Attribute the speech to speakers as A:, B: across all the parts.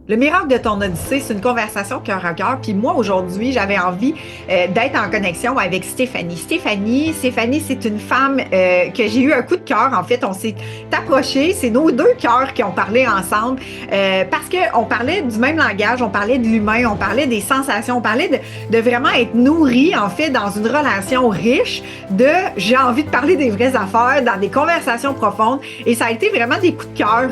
A: Le miracle de ton Odyssée, c'est une conversation cœur à cœur. Puis moi, aujourd'hui, j'avais envie d'être en connexion avec Stéphanie. Stéphanie, c'est une femme que j'ai eu un coup de cœur. En fait, on s'est approchés. C'est nos deux cœurs qui ont parlé ensemble parce qu'on parlait du même langage, on parlait de l'humain, on parlait des sensations, on parlait de vraiment être nourri, en fait, dans une relation riche de j'ai envie de parler des vraies affaires, dans des conversations profondes. Et ça a été vraiment des coups de cœur.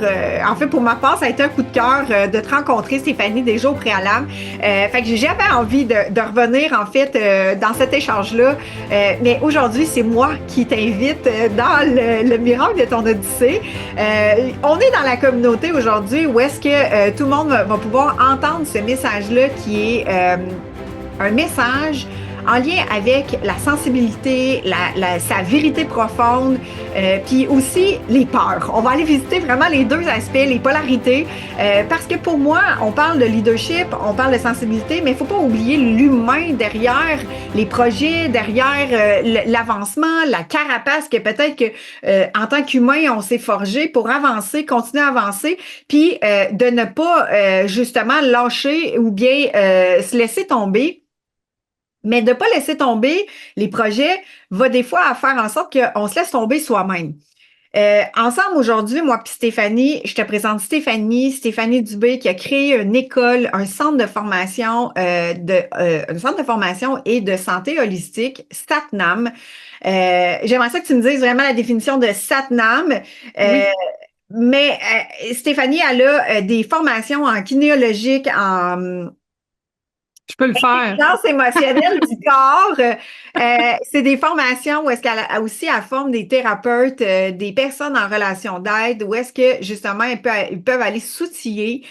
A: En fait, pour ma part, ça a été un coup de cœur de te rencontrer, Stéphanie, déjà au préalable. Fait que j'avais envie de revenir, en fait, dans cet échange-là. Mais aujourd'hui, c'est moi qui t'invite dans le miracle de ton Odyssée. On est dans la communauté aujourd'hui où est-ce que tout le monde va pouvoir entendre ce message-là qui est un message en lien avec la sensibilité, sa vérité profonde, puis aussi les peurs. On va aller visiter vraiment les deux aspects, les polarités, parce que pour moi, on parle de leadership, on parle de sensibilité, mais il ne faut pas oublier l'humain derrière les projets, derrière l'avancement, la carapace que peut-être que en tant qu'humain, on s'est forgé pour avancer, continuer à avancer, puis de ne pas justement lâcher ou bien se laisser tomber. Mais de ne pas laisser tomber les projets va des fois à faire en sorte qu'on se laisse tomber soi-même. Ensemble aujourd'hui, moi puis Stéphanie, je te présente Stéphanie Dubé qui a créé une école, un centre de formation et de santé holistique, Satnam. J'aimerais ça que tu me dises vraiment la définition de Satnam. Euh,
B: Oui,
A: mais Stéphanie, elle a des formations en kinéologique, en
B: je peux le faire.
A: intelligence émotionnelle du corps. C'est des formations où est-ce qu'elle a aussi elle forme des thérapeutes, des personnes en relation d'aide, où est-ce que justement ils peuvent aller s'outiller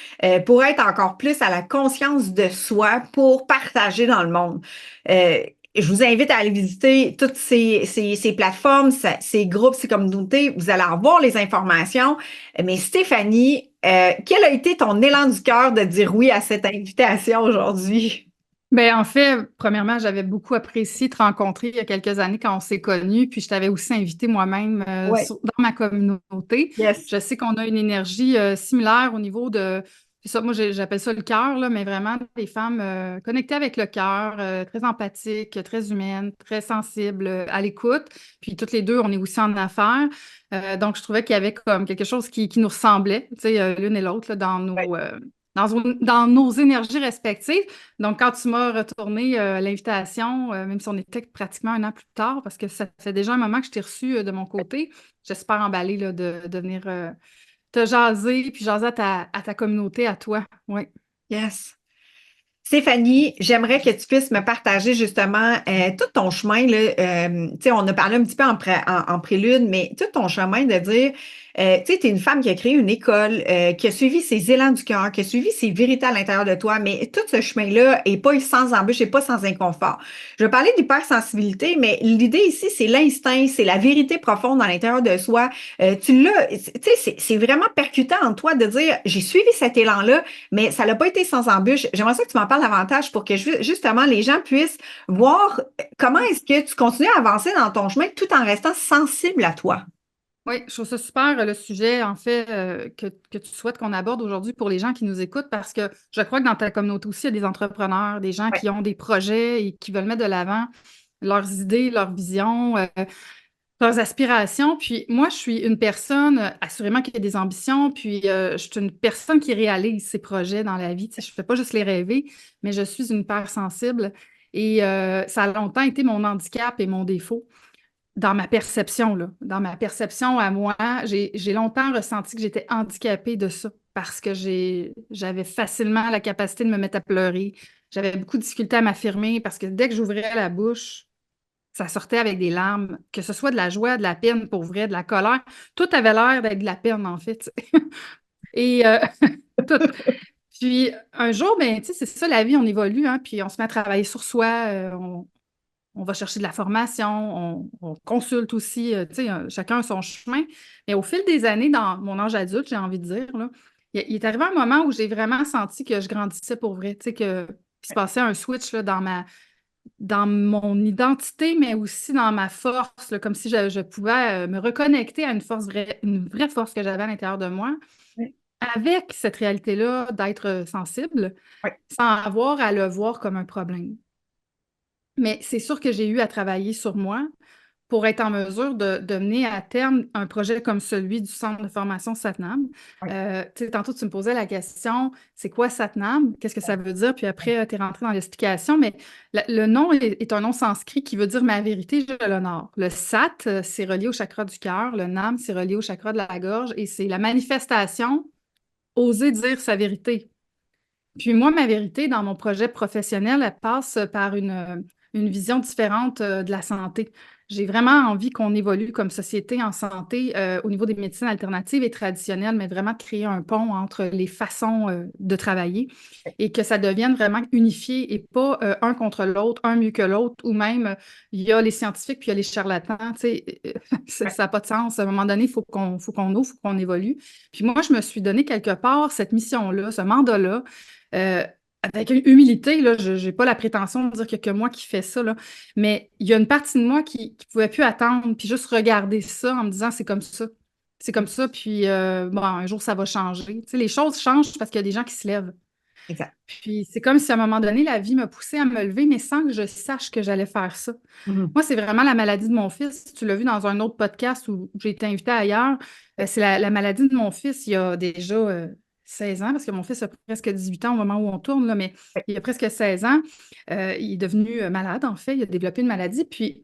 A: pour être encore plus à la conscience de soi, pour partager dans le monde. Je vous invite à aller visiter toutes ces plateformes, ces groupes, ces communautés. Vous allez avoir les informations. Mais Stéphanie, quel a été ton élan du cœur de dire oui à cette invitation aujourd'hui?
B: Ben, en fait, premièrement, j'avais beaucoup apprécié te rencontrer il y a quelques années quand on s'est connus, puis je t'avais aussi invité moi-même
A: Ouais.
B: dans ma communauté.
A: Yes.
B: Je sais qu'on a une énergie similaire au niveau de, c'est ça, moi j'appelle ça le cœur, là, mais vraiment des femmes connectées avec le cœur, très empathiques, très humaines, très sensibles, à l'écoute. Puis toutes les deux, on est aussi en affaires. Donc je trouvais qu'il y avait comme quelque chose qui nous ressemblait, tu sais, l'une et l'autre là, dans nos énergies respectives. Donc, quand tu m'as retourné l'invitation, même si on était pratiquement un an plus tard, parce que ça fait déjà un moment que je t'ai reçu de mon côté, j'espère emballée là, de venir te jaser, puis jaser à ta communauté, à toi. Oui.
A: Yes. Stéphanie, j'aimerais que tu puisses me partager justement tout ton chemin. Là, tu sais, on a parlé un petit peu en prélude, mais tout ton chemin de dire, tu sais, tu es une femme qui a créé une école, qui a suivi ses élans du cœur, qui a suivi ses vérités à l'intérieur de toi, mais tout ce chemin-là est pas sans embûche et pas sans inconfort. Je vais parler d'hypersensibilité, mais l'idée ici, c'est l'instinct, c'est la vérité profonde à l'intérieur de soi. Tu l'as, tu sais, c'est vraiment percutant en toi de dire, j'ai suivi cet élan-là, mais ça n'a pas été sans embûche. J'aimerais ça que tu m'en parles davantage pour que justement les gens puissent voir comment est-ce que tu continues à avancer dans ton chemin tout en restant sensible à toi.
B: Oui, je trouve ça super le sujet, en fait, que tu souhaites qu'on aborde aujourd'hui pour les gens qui nous écoutent, parce que je crois que dans ta communauté aussi, il y a des entrepreneurs, des gens
A: Ouais.
B: qui ont des projets et qui veulent mettre de l'avant leurs idées, leurs visions. Leurs aspirations. Puis moi, je suis une personne, assurément qui a des ambitions, puis je suis une personne qui réalise ses projets dans la vie. Tu sais, je ne fais pas juste les rêver, mais je suis une hypersensible. Et ça a longtemps été mon handicap et mon défaut dans ma perception, là. Dans ma perception à moi, j'ai longtemps ressenti que j'étais handicapée de ça parce que j'avais facilement la capacité de me mettre à pleurer. J'avais beaucoup de difficulté à m'affirmer parce que dès que j'ouvrais la bouche, ça sortait avec des larmes, que ce soit de la joie, de la peine pour vrai, de la colère. Tout avait l'air d'être de la peine, en fait. Et tout. Puis un jour, ben, tu sais, c'est ça la vie, on évolue, hein, puis on se met à travailler sur soi, on va chercher de la formation, on consulte aussi, tu sais, chacun a son chemin. Mais au fil des années, dans mon âge adulte, j'ai envie de dire, là, il est arrivé un moment où j'ai vraiment senti que je grandissais pour vrai, tu sais, qu'il se passait un switch là, dans mon identité, mais aussi dans ma force, là, comme si je pouvais me reconnecter à une vraie force que j'avais à l'intérieur de moi. avec cette réalité-là d'être sensible,
A: Oui,
B: sans avoir à le voir comme un problème. Mais c'est sûr que j'ai eu à travailler sur moi pour être en mesure de mener à terme un projet comme celui du centre de formation Satnam.
A: oui,
B: Tu sais, tantôt, tu me posais la question, c'est quoi Satnam? Qu'est-ce que ça veut dire? Puis après, tu es rentré dans l'explication, mais le nom est un nom sanskrit qui veut dire ma vérité, je l'honore. Le Sat, c'est relié au chakra du cœur, le Nam, c'est relié au chakra de la gorge, et c'est la manifestation, oser dire sa vérité. Puis moi, ma vérité dans mon projet professionnel, elle passe par une vision différente de la santé. J'ai vraiment envie qu'on évolue comme société en santé au niveau des médecines alternatives et traditionnelles, mais vraiment de créer un pont entre les façons de travailler et que ça devienne vraiment unifié et pas un contre l'autre, un mieux que l'autre, ou même il y a les scientifiques puis il y a les charlatans. Tu sais,
A: oui.
B: ça n'a pas de sens. À un moment donné, faut qu'on ouvre, il faut qu'on évolue. Puis moi, je me suis donné quelque part cette mission-là, ce mandat-là, euh, avec une humilité, là, je n'ai pas la prétention de dire qu'il n'y a que moi qui fais ça, là, mais il y a une partie de moi qui ne pouvait plus attendre, puis juste regarder ça en me disant c'est comme ça. C'est comme ça, puis bon, un jour ça va changer. Tu sais, les choses changent parce qu'il y a des gens qui se lèvent.
A: Exact.
B: Puis c'est comme si à un moment donné, la vie m'a poussée à me lever, mais sans que je sache que j'allais faire ça.
A: Mhm.
B: Moi, c'est vraiment la maladie de mon fils. Tu l'as vu dans un autre podcast où j'ai été invitée ailleurs. C'est la maladie de mon fils il y a déjà 16 ans, parce que mon fils a presque 18 ans au moment où on tourne, là, mais
A: Oui.
B: il y a presque 16 ans. Il est devenu malade, en fait. Il a développé une maladie. Puis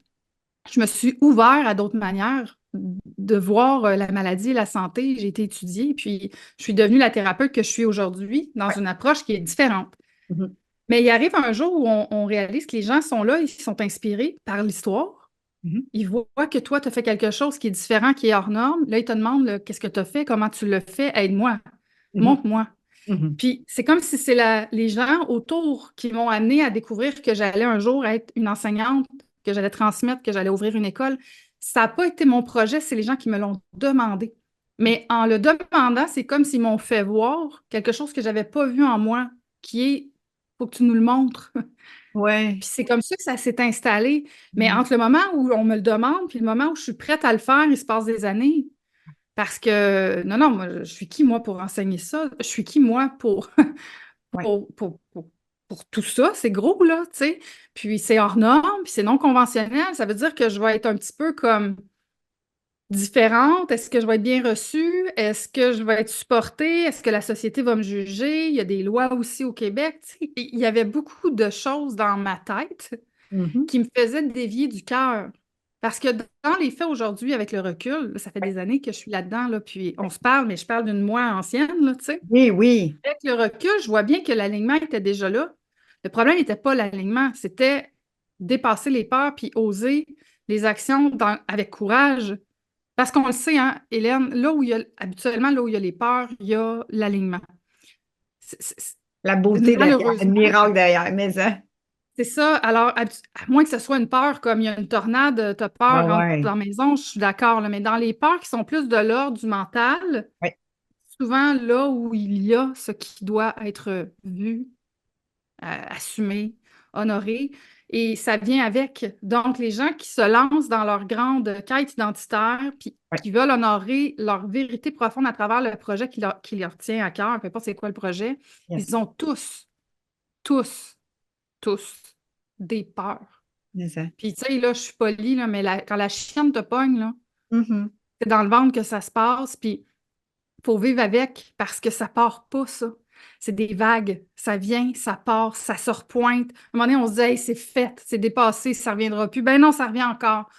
B: je me suis ouvert à d'autres manières de voir la maladie et la santé. J'ai été étudiée, puis je suis devenue la thérapeute que je suis aujourd'hui dans
A: Ouais.
B: une approche qui est différente.
A: Mhm.
B: Mais il arrive un jour où on réalise que les gens sont là, ils sont inspirés par l'histoire.
A: Mhm.
B: Ils voient que toi, tu as fait quelque chose qui est différent, qui est hors norme. Là, ils te demandent là, qu'est-ce que tu as fait, comment tu le fais, aide-moi,
A: Mhm.
B: montre-moi.
A: Mhm.
B: Puis c'est comme si c'est les gens autour qui m'ont amené à découvrir que j'allais un jour être une enseignante, que j'allais transmettre, que j'allais ouvrir une école. Ça n'a pas été mon projet, c'est les gens qui me l'ont demandé. Mais en le demandant, c'est comme s'ils m'ont fait voir quelque chose que je n'avais pas vu en moi, qui est, faut que tu nous le montres.
A: Ouais.
B: Puis c'est comme ça que ça s'est installé. Mais
A: Mhm.
B: entre le moment où on me le demande puis le moment où je suis prête à le faire, il se passe des années. Parce que, non, non, moi, je suis qui, moi, pour enseigner ça? Je suis qui, moi,
A: Ouais.
B: pour, pour, pour, pour tout ça? C'est gros, là, tu sais. Puis c'est hors norme, puis c'est non conventionnel. Ça veut dire que je vais être un petit peu comme différente. Est-ce que je vais être bien reçue? Est-ce que je vais être supportée? Est-ce que la société va me juger? Il y a des lois aussi au Québec. Tu sais. Il y avait beaucoup de choses dans ma tête
A: Mhm.
B: qui me faisaient dévier du cœur. Parce que dans les faits aujourd'hui, avec le recul, là, ça fait
A: Ouais.
B: des années que je suis là-dedans, là, puis on se parle, mais je parle d'une moi ancienne, là, tu sais.
A: Oui, oui.
B: Avec le recul, je vois bien que l'alignement était déjà là. Le problème n'était pas l'alignement, c'était dépasser les peurs puis oser les actions avec courage. Parce qu'on le sait, hein, Hélène, là où il y a, habituellement, là où il y a les peurs, il y a l'alignement. C'est- c'est- c'est-
A: La beauté derrière, le
B: Malheureusement,
A: miracle derrière, mais ça.
B: c'est ça. Alors, à moins que ce soit une peur comme il y a une tornade, tu as
A: Ouais,
B: peur, rentre
A: ouais.
B: dans la maison, je suis d'accord, là, mais dans les peurs qui sont plus de l'ordre du mental,
A: Ouais.
B: souvent là où il y a ce qui doit être vu, assumé, honoré, et ça vient avec. Donc, les gens qui se lancent dans leur grande quête identitaire, puis
A: Ouais.
B: qui veulent honorer leur vérité profonde à travers le projet qui leur tient à cœur, peu importe c'est quoi le projet,
A: Yes.
B: ils ont tous, tous des peurs.
A: C'est ça.
B: Puis, tu sais, là, je suis polie, là, mais quand la chienne te pogne, là,
A: Mhm.
B: c'est dans le ventre que ça se passe, puis faut vivre avec parce que ça part pas, ça. C'est des vagues. Ça vient, ça part, ça se repointe. À un moment donné, on se dit, hey, c'est fait, c'est dépassé, ça reviendra plus. Ben non, ça revient encore.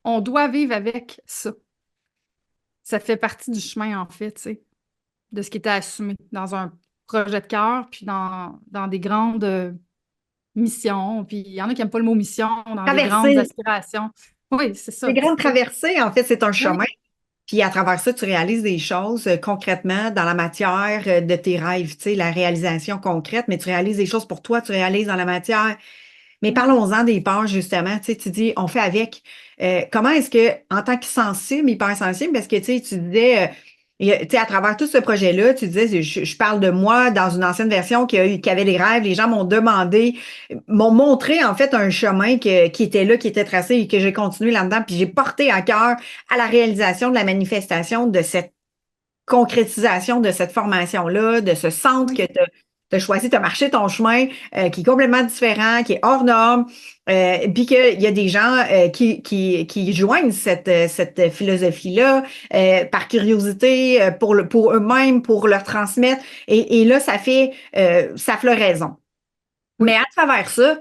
B: On doit vivre avec ça. Ça fait partie du chemin, en fait, tu sais, de ce qui était assumé dans un projet de cœur, puis dans des grandes missions. Puis il y en a qui n'aiment pas le mot mission, dans des grandes
A: Traverser.
B: aspirations. Oui, c'est
A: Les
B: ça.
A: grandes
B: Tu sais.
A: traversées, en fait, c'est un
B: Oui,
A: chemin. Puis à travers ça, tu réalises des choses concrètement dans la matière de tes rêves, tu sais, la réalisation concrète, mais tu réalises des choses pour toi, tu réalises dans la matière. Mais parlons-en des peurs, justement. Tu sais, tu dis, on fait avec. Comment est-ce que, en tant que sensible, hypersensible, parce que tu sais, tu disais, tu sais, à travers tout ce projet-là, tu disais, je parle de moi dans une ancienne version qui avait des rêves. Les gens m'ont demandé, m'ont montré en fait un chemin qui était là, qui était tracé et que j'ai continué là-dedans. Puis j'ai porté à cœur à la réalisation de la manifestation de cette concrétisation de cette formation-là, de ce centre que tu as choisi, tu as marché ton chemin qui est complètement différent, qui est hors norme, puis qu'il y a des gens qui joignent cette philosophie-là par curiosité, pour eux-mêmes, pour leur transmettre. Et là, ça fait sa floraison.
B: Oui.
A: Mais à travers ça,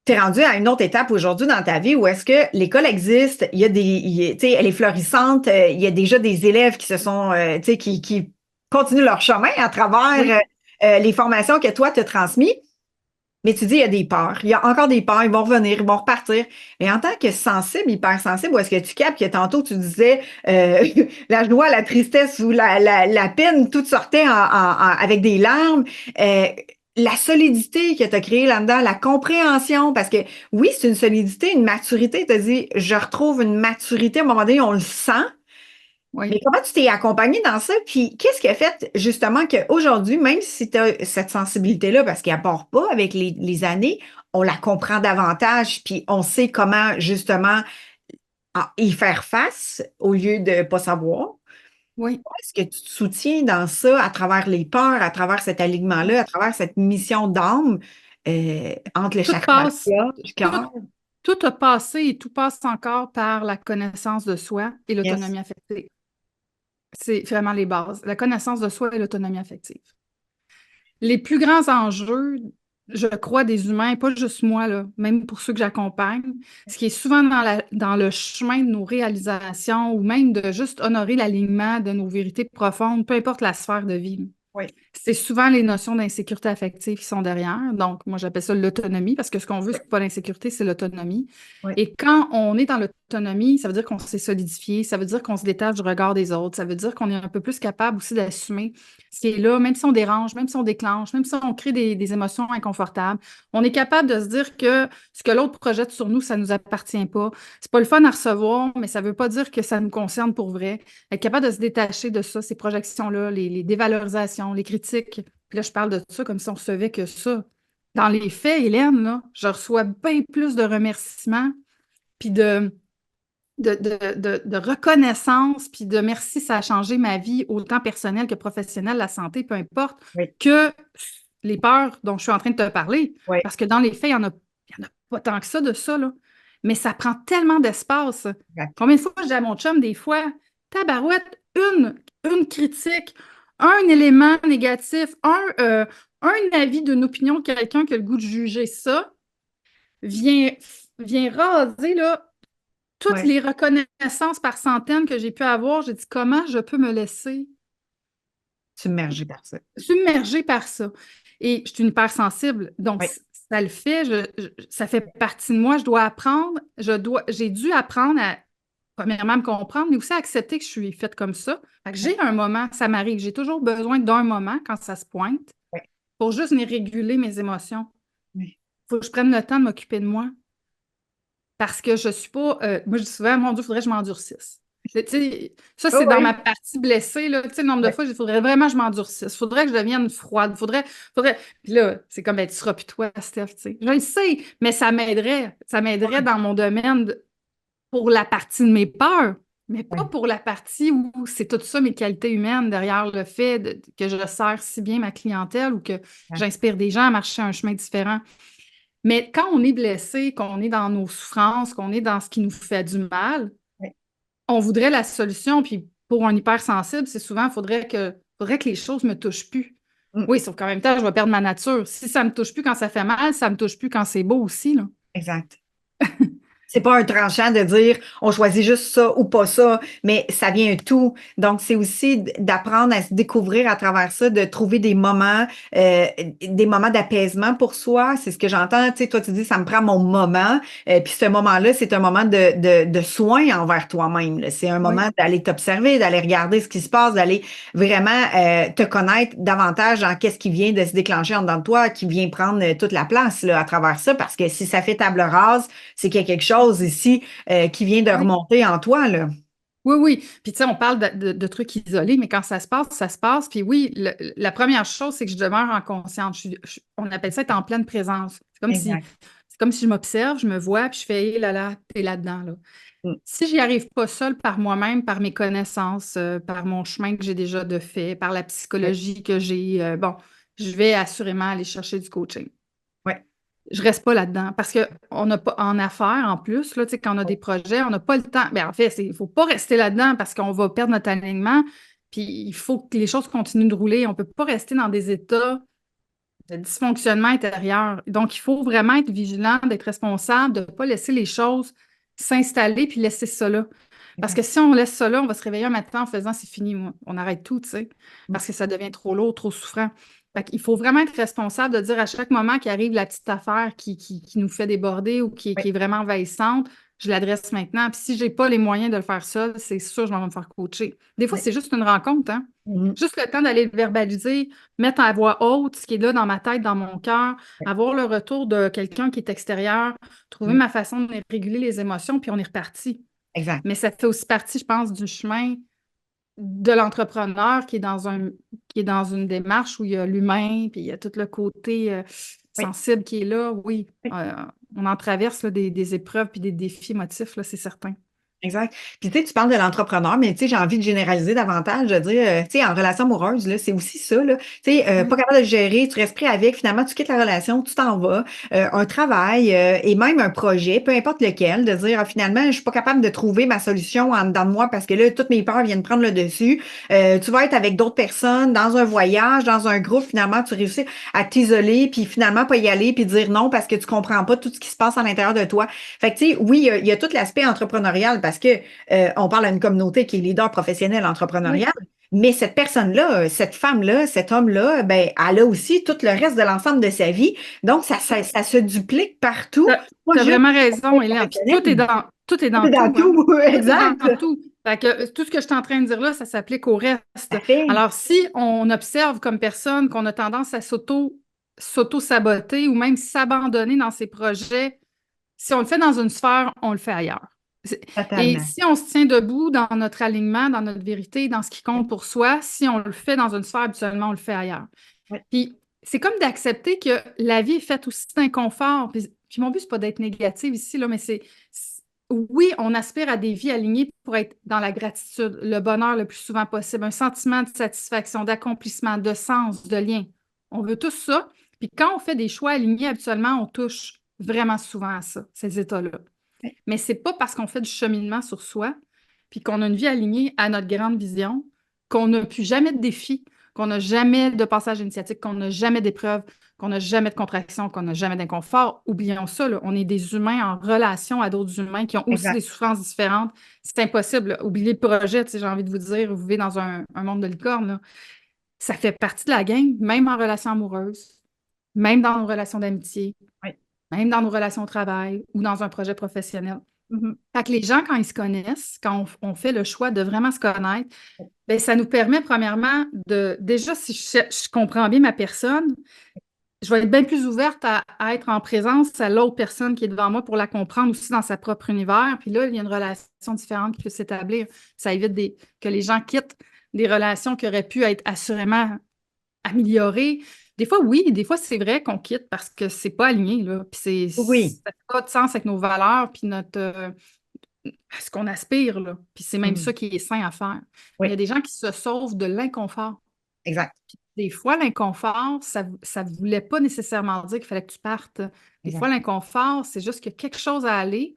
A: tu es rendu à une autre étape aujourd'hui dans ta vie où est-ce que l'école existe, il y a tu sais, elle est florissante, il y a déjà des élèves qui se sont, tu sais, qui continuent leur chemin à travers les formations que toi, tu as transmises. Mais tu dis, il y a des peurs. Il y a encore des peurs. Ils vont revenir, ils vont repartir. Et en tant que sensible, hypersensible, où est-ce que tu captes que tantôt tu disais la joie, la tristesse ou la peine, tout sortait avec des larmes. La solidité que tu as créée là-dedans, la compréhension, parce que oui, c'est une solidité, une maturité. Tu as dit, je retrouve une maturité. À un moment donné, on le sent.
B: Oui.
A: Mais comment tu t'es accompagnée dans ça? Puis qu'est-ce qui a fait justement qu'aujourd'hui, même si tu as cette sensibilité-là, parce qu'elle ne part pas avec les années, on la comprend davantage, puis on sait comment justement y faire face au lieu de ne pas savoir.
B: Oui.
A: Est-ce que tu te soutiens dans ça à travers les peurs, à travers cet alignement-là, à travers cette mission d'âme entre le
B: Tout
A: chakra
B: passe,
A: du cœur?
B: tout a passé et tout passe encore par la connaissance de soi et
A: Yes.
B: l'autonomie affective. C'est vraiment les bases. La connaissance de soi et l'autonomie affective. Les plus grands enjeux, je crois, des humains, pas juste moi, là, même pour ceux que j'accompagne, ce qui est souvent dans le chemin de nos réalisations ou même de juste honorer l'alignement de nos vérités profondes, peu importe la sphère de vie.
A: Oui.
B: C'est souvent les notions d'insécurité affective qui sont derrière. Donc, moi, j'appelle ça l'autonomie parce que ce qu'on veut, c'est pas l'insécurité, c'est l'autonomie.
A: Oui.
B: Et quand on est dans l'autonomie, ça veut dire qu'on s'est solidifié, ça veut dire qu'on se détache du regard des autres, ça veut dire qu'on est un peu plus capable aussi d'assumer ce qui est là, même si on dérange, même si on déclenche, même si on crée des émotions inconfortables. On est capable de se dire que ce que l'autre projette sur nous, ça nous appartient pas. C'est pas le fun à recevoir, mais ça veut pas dire que ça nous concerne pour vrai. Être capable de se détacher de ça, ces projections-là, les dévalorisations, les critiques. Puis là, je parle de ça comme si on recevait que ça. Dans les faits, Hélène, là, je reçois bien plus de remerciements, puis de reconnaissance, puis de merci, ça a changé ma vie, autant personnelle que professionnelle, la santé, peu importe,
A: Oui.
B: que les peurs dont je suis en train de te parler.
A: Oui.
B: Parce que dans les faits, il y en a pas tant que ça de ça, là. Mais ça prend tellement d'espace.
A: Exact.
B: Combien de fois je dis à mon chum, des fois, tabarouette, une critique, un élément négatif, un avis d'une opinion de quelqu'un qui a le goût de juger ça, vient, vient raser là, toutes
A: Oui.
B: les reconnaissances par centaines que j'ai pu avoir. J'ai dit, comment je peux me laisser
A: Submergé par ça.
B: submerger par ça? Et je suis une hypersensible, donc
A: Oui.
B: ça le fait, ça fait partie de moi. Je dois apprendre, j'ai dû apprendre à, premièrement, me comprendre, mais aussi à accepter que je suis faite comme ça. Fait que j'ai un moment, ça m'arrive, j'ai toujours besoin d'un moment quand ça se pointe
A: Oui.
B: pour juste venir réguler mes émotions.
A: Oui.
B: Il faut que je prenne le temps de m'occuper de moi. Parce que je suis pas. Moi, je dis souvent, mon Dieu, il faudrait que je m'endurcisse. Tu sais, ça,
A: Oh,
B: c'est dans
A: oui.
B: ma partie blessée. Là. Tu sais, le nombre de
A: Oui.
B: fois, il faudrait vraiment que je m'endurcisse. Il faudrait que je devienne froide. Faudrait. Puis là, c'est comme, ben, tu seras plus toi, Steph. Tu sais. Je le sais, mais ça m'aiderait. Ça m'aiderait dans mon domaine pour la partie de mes peurs, mais pas
A: Oui.
B: pour la partie où c'est tout ça, mes qualités humaines, derrière le fait que je sers si bien ma clientèle ou que j'inspire des gens à marcher un chemin différent. Mais quand on est blessé, qu'on est dans nos souffrances, qu'on est dans ce qui nous fait du mal,
A: Oui.
B: on voudrait la solution. Puis pour un hypersensible, c'est souvent, faudrait que les choses me touchent plus.
A: Mm.
B: Oui, sauf qu'en même temps, je vais perdre ma nature. Si ça me touche plus quand ça fait mal, ça me touche plus quand c'est beau aussi, là.
A: Exact. C'est pas un tranchant de dire on choisit juste ça ou pas ça, mais ça vient un tout. Donc, c'est aussi d'apprendre à se découvrir à travers ça, de trouver des moments d'apaisement pour soi. C'est ce que j'entends. Tu sais, toi, tu dis ça me prend mon moment. Puis ce moment-là, c'est un moment de soin envers toi-même, là. C'est un
B: Oui.
A: moment d'aller t'observer, d'aller regarder ce qui se passe, d'aller vraiment te connaître davantage en qu'est-ce qui vient de se déclencher en dedans de toi, qui vient prendre toute la place là, à travers ça. Parce que si ça fait table rase, c'est qu'il y a quelque chose ici qui vient de
B: Oui.
A: remonter en toi, là.
B: Oui, oui. Puis, tu sais, on parle de trucs isolés, mais quand ça se passe, ça se passe. Puis, oui, la première chose, c'est que je demeure en conscience. On appelle ça être en pleine présence. C'est comme si
A: Exact.
B: c'est comme si je m'observe, je me vois, puis je fais, hé là là, t'es là-dedans, là.
A: Mm.
B: Si j'y arrive pas seule par moi-même, par mes connaissances, par mon chemin que j'ai déjà de fait, par la
A: Oui,
B: psychologie que j'ai, bon, je vais assurément aller chercher du coaching.
A: oui,
B: Je reste pas là-dedans parce qu'on n'a pas en affaires en plus, là, tu sais, quand on a des projets, on n'a pas le temps. Ben, en fait, il ne faut pas rester là-dedans parce qu'on va perdre notre alignement. Puis il faut que les choses continuent de rouler. On ne peut pas rester dans des états de dysfonctionnement intérieur. Donc, il faut vraiment être vigilant, d'être responsable, de ne pas laisser les choses s'installer puis laisser ça là. Parce
A: exact.
B: que si on laisse ça là, on va se réveiller un matin en faisant c'est fini, moi. On arrête tout, tu sais,
A: Mm.
B: parce que ça devient trop lourd, trop souffrant. Fait qu'il faut vraiment être responsable de dire à chaque moment qu'arrive la petite affaire qui nous fait déborder ou
A: Oui,
B: qui est vraiment envahissante, je l'adresse maintenant. Puis si je n'ai pas les moyens de le faire seul, c'est sûr, je vais me faire coacher. Des fois,
A: oui.
B: c'est juste une rencontre, hein?
A: Mhm.
B: Juste le temps d'aller le verbaliser, mettre à voix haute ce qui est là dans ma tête, dans mon cœur,
A: Oui,
B: avoir le retour de quelqu'un qui est extérieur, trouver
A: oui,
B: ma façon de réguler les émotions, puis on est reparti.
A: exact.
B: Mais ça fait aussi partie, je pense, du chemin de l'entrepreneur qui est dans une démarche où il y a l'humain, puis il y a tout le côté
A: Oui.
B: sensible qui est là. Oui,
A: Oui.
B: on en traverse là, des épreuves puis des défis émotifs, là, c'est certain.
A: Exact. Puis tu sais, tu parles de l'entrepreneur, mais tu sais, j'ai envie de généraliser davantage, de dire, tu sais, en relation amoureuse, là, c'est aussi ça, là. Tu sais, pas
B: Oui.
A: capable de le gérer, tu restes pris avec, finalement, tu quittes la relation, tu t'en vas, un travail et même un projet, peu importe lequel, de dire, ah, finalement, je suis pas capable de trouver ma solution en dedans de moi parce que là, toutes mes peurs viennent prendre le dessus. Tu vas être avec d'autres personnes, dans un voyage, dans un groupe, finalement, tu réussis à t'isoler, puis finalement, pas y aller, puis dire non parce que tu comprends pas tout ce qui se passe à l'intérieur de toi. Fait que, tu sais, oui, il y a tout l'aspect entrepreneurial parce que on parle à une communauté qui est leader professionnel
B: Oui.
A: entrepreneurial, mais cette personne-là, cette femme-là, cet homme-là, ben, elle a aussi tout le reste de l'ensemble de sa vie. Donc, ça se duplique partout, pas
B: Tu as
A: juste
B: vraiment
A: dans l'aspect
B: raison, Hélène. Puis
A: professionnel.
B: tout est
A: Tout
B: dans
A: est dans
B: tout, hein?
A: tout,
B: Tout est dans
A: exact.
B: tout. Fait que tout ce que je suis en train de dire là, ça s'applique au reste.
A: Ça fait.
B: Alors, si on observe comme personne qu'on a tendance à s'auto-saboter ou même s'abandonner dans ses projets, si on le fait dans une sphère, on le fait ailleurs. Et
A: Totalement.
B: si on se tient debout dans notre alignement, dans notre vérité, dans ce qui compte pour soi, si on le fait dans une sphère, habituellement, on le fait ailleurs.
A: Oui,
B: Puis c'est comme d'accepter que la vie est faite aussi d'inconfort. Puis mon but, c'est pas d'être négative ici, là, mais oui, on aspire à des vies alignées pour être dans la gratitude, le bonheur le plus souvent possible, un sentiment de satisfaction, d'accomplissement, de sens, de lien. On veut tout ça. Puis quand on fait des choix alignés, habituellement, on touche vraiment souvent à ça, ces états-là.
A: oui,
B: Mais c'est pas parce qu'on fait du cheminement sur soi, puis qu'on a une vie alignée à notre grande vision, qu'on n'a plus jamais de défis, qu'on n'a jamais de passage initiatique, qu'on n'a jamais d'épreuve, qu'on n'a jamais de contraction, qu'on n'a jamais d'inconfort. Oublions ça, là. On est des humains en relation à d'autres humains qui ont aussi des
A: exact.
B: souffrances différentes. C'est impossible, là. Oubliez le projet, tu sais, j'ai envie de vous dire, vous vivez dans un monde de licorne, là. Ça fait partie de la game, même en relation amoureuse, même dans nos relations d'amitié,
A: Oui.
B: même dans nos relations au travail ou dans un projet professionnel.
A: Mhm.
B: Fait que les gens, quand ils se connaissent, quand on fait le choix de vraiment se connaître, ben, ça nous permet, premièrement, déjà, si je comprends bien ma personne, je vais être bien plus ouverte à être en présence à l'autre personne qui est devant moi pour la comprendre aussi dans sa propre univers. Puis là, il y a une relation différente qui peut s'établir. Ça évite que les gens quittent des relations qui auraient pu être assurément améliorées. Des fois, oui, des fois, c'est vrai qu'on quitte parce que c'est pas aligné, là. Puis
A: Oui.
B: ça fait pas de sens avec nos valeurs, puis ce qu'on aspire, là. Puis c'est même ça
A: Mhm.
B: qui est sain à faire. Mais il y a
A: Oui,
B: des gens qui se sauvent de l'inconfort.
A: exact.
B: Des fois, l'inconfort, ça ne voulait pas nécessairement dire qu'il fallait que tu partes. Des fois,
A: Exact.
B: l'inconfort, c'est juste qu'il y a quelque chose à aller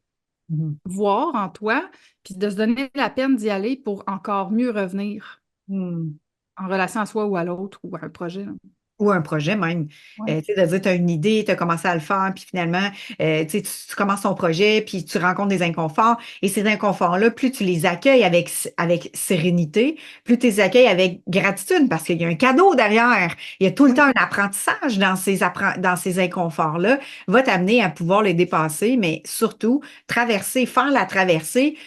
A: Mhm.
B: voir en toi, puis de se donner la peine d'y aller pour encore mieux revenir
A: Mhm.
B: en relation à soi ou à l'autre ou à un projet, là.
A: Ou un projet même.
B: Ouais.
A: Tu sais, de dire, tu as une idée, tu as commencé à le faire, puis finalement, tu sais, tu commences ton projet, puis tu rencontres des inconforts. Et ces inconforts-là, plus tu les accueilles avec sérénité, plus tu les accueilles avec gratitude, parce qu'il y a un cadeau derrière. Il y a tout le
B: Oui.
A: temps un apprentissage dans ces inconforts-là, va t'amener à pouvoir les dépasser, mais surtout, traverser, faire la traversée,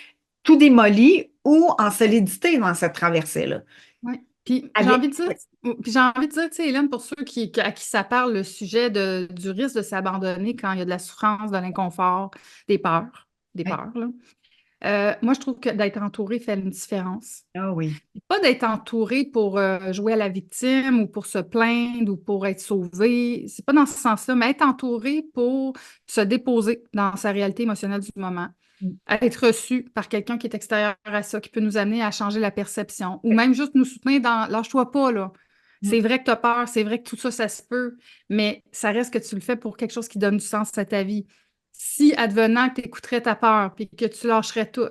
A: tout démoli ou en solidité dans cette traversée-là.
B: Ouais. Puis j'ai
A: Avec,
B: envie de dire, tu sais, Hélène, pour ceux à qui ça parle, le sujet du risque de s'abandonner quand il y a de la souffrance, de l'inconfort, des
A: oui,
B: peurs, là. Moi, je trouve que d'être entouré fait une différence.
A: Ah oui.
B: Pas d'être entouré pour jouer à la victime ou pour se plaindre ou pour être sauvé. C'est pas dans ce sens-là, mais être entouré pour se déposer dans sa réalité émotionnelle du moment.
A: Mm.
B: Être reçu par quelqu'un qui est extérieur à ça, qui peut nous amener à changer la perception ou même juste nous soutenir dans lâche-toi pas, là.
A: Mm.
B: C'est vrai que tu as peur, c'est vrai que tout ça, ça se peut, mais ça reste que tu le fais pour quelque chose qui donne du sens à ta vie. Si, advenant que tu écouterais ta peur puis que tu lâcherais tout,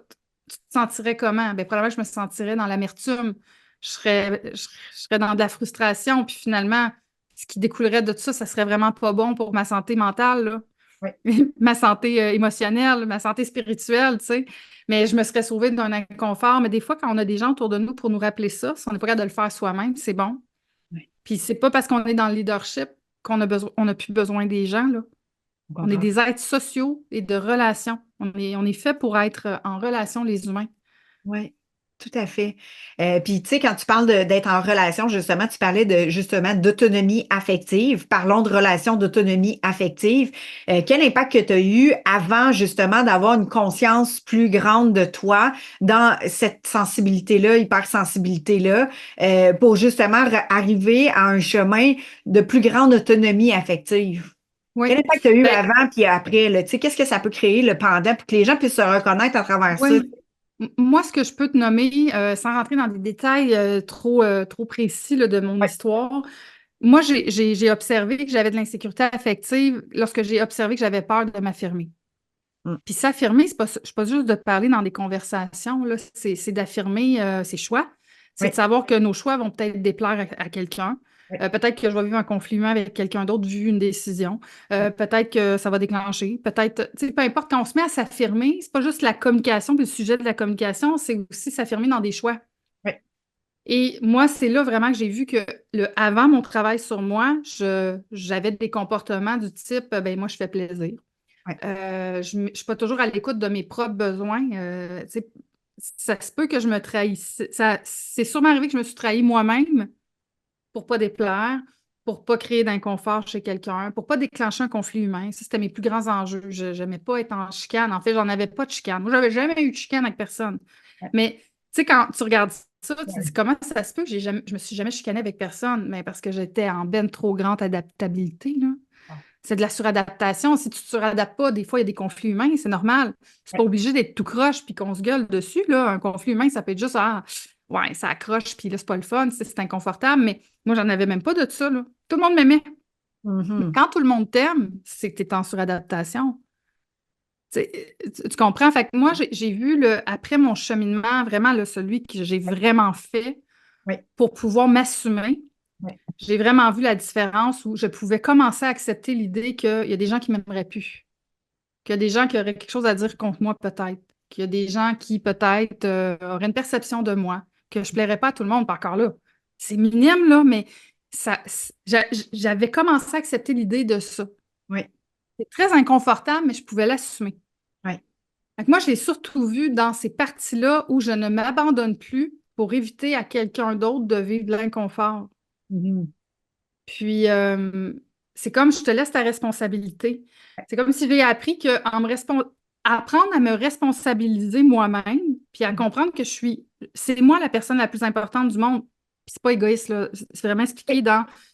B: tu te sentirais comment? Bien, probablement, je me sentirais dans l'amertume. Je serais dans de la frustration. Puis finalement, ce qui découlerait de tout ça, ça serait vraiment pas bon pour ma santé mentale, là.
A: Ouais.
B: Ma santé émotionnelle, ma santé spirituelle, tu sais. Mais je me serais sauvée d'un inconfort. Mais des fois, quand on a des gens autour de nous pour nous rappeler ça, si on n'est pas capable de le faire soi-même, c'est bon.
A: Ouais.
B: Puis c'est pas parce qu'on est dans le leadership qu'on a besoin, on n'a plus besoin des gens, là.
A: Au
B: On est
A: contraire.
B: des êtres sociaux et de relations. On est fait pour être en relation, les humains.
A: Oui, tout à fait. Puis, tu sais, quand tu parles d'être en relation, justement, tu parlais de, justement, d'autonomie affective. Parlons de relation d'autonomie affective. Quel impact que tu as eu avant, justement, d'avoir une conscience plus grande de toi dans cette sensibilité-là, hypersensibilité-là, pour justement arriver à un chemin de plus grande autonomie affective?
B: Oui.
A: Quel impact tu as eu
B: Ben,
A: avant puis après, là? Tu sais, qu'est-ce que ça peut créer, le pendant, pour que les gens puissent se reconnaître à travers ça?
B: oui. Moi, ce que je peux te nommer, sans rentrer dans des détails trop précis là, de mon
A: Oui.
B: histoire, moi, j'ai observé que j'avais de l'insécurité affective lorsque j'ai observé que j'avais peur de m'affirmer.
A: Mm.
B: Puis s'affirmer, c'est pas juste de parler dans des conversations, là, c'est d'affirmer ses choix. C'est
A: Oui.
B: de savoir que nos choix vont peut-être déplaire à quelqu'un.
A: Oui.
B: Peut-être que je vais vivre un conflit humain avec quelqu'un d'autre vu une décision.
A: Oui.
B: Peut-être que ça va déclencher. Peut-être, tu sais, peu importe, quand on se met à s'affirmer, c'est pas juste la communication, puis le sujet de la communication, c'est aussi s'affirmer dans des choix.
A: Oui.
B: Et moi, c'est là vraiment que j'ai vu que avant mon travail sur moi, j'avais des comportements du type, ben moi, je fais plaisir.
A: Oui.
B: Je ne suis pas toujours à l'écoute de mes propres besoins. Tu sais, ça se peut que je me trahisse. C'est sûrement arrivé que je me suis trahi moi-même pour pas déplaire, pour pas créer d'inconfort chez quelqu'un, pour pas déclencher un conflit humain. Ça, c'était mes plus grands enjeux. Je n'aimais pas être en chicane. En fait, j'en avais pas de chicane. Moi, j'avais jamais eu de chicane avec personne.
A: Oui.
B: Mais tu sais, quand tu regardes ça, tu te dis
A: Oui.
B: comment ça se peut que je me suis jamais chicanée avec personne? Mais parce que j'étais en ben trop grande adaptabilité, là.
A: Ah.
B: C'est de la suradaptation. Si tu ne te suradaptes pas, des fois, il y a des conflits humains, c'est normal. C'est
A: Oui.
B: pas obligé d'être tout croche puis qu'on se gueule dessus, là. Un conflit humain, ça peut être juste, ah, ouais, ça accroche puis là, c'est pas le fun, c'est inconfortable. Mais moi, j'en avais même pas de ça, là. Tout le monde m'aimait. Mais
A: Mhm.
B: quand tout le monde t'aime, c'est que tu es en suradaptation. Tu comprends? Fait que moi, j'ai vu, après mon cheminement, vraiment, là, celui que j'ai vraiment fait
A: Oui.
B: pour pouvoir m'assumer,
A: Oui.
B: j'ai vraiment vu la différence où je pouvais commencer à accepter l'idée qu'il y a des gens qui m'aimeraient plus, qu'il y a des gens qui auraient quelque chose à dire contre moi peut-être, qu'il y a des gens qui peut-être auraient une perception de moi, que je plairais pas à tout le monde. Par encore là, c'est minime, là, mais j'avais commencé à accepter l'idée de ça.
A: Oui.
B: C'est très inconfortable, mais je pouvais l'assumer.
A: Oui.
B: Fait que moi, je l'ai surtout vu dans ces parties-là où je ne m'abandonne plus pour éviter à quelqu'un d'autre de vivre de l'inconfort.
A: Mhm.
B: Puis, c'est comme je te laisse ta responsabilité. C'est comme si j'ai appris que apprendre à me responsabiliser moi-même, puis à comprendre que c'est moi la personne la plus importante du monde. Puis c'est pas égoïste, là. C'est vraiment expliqué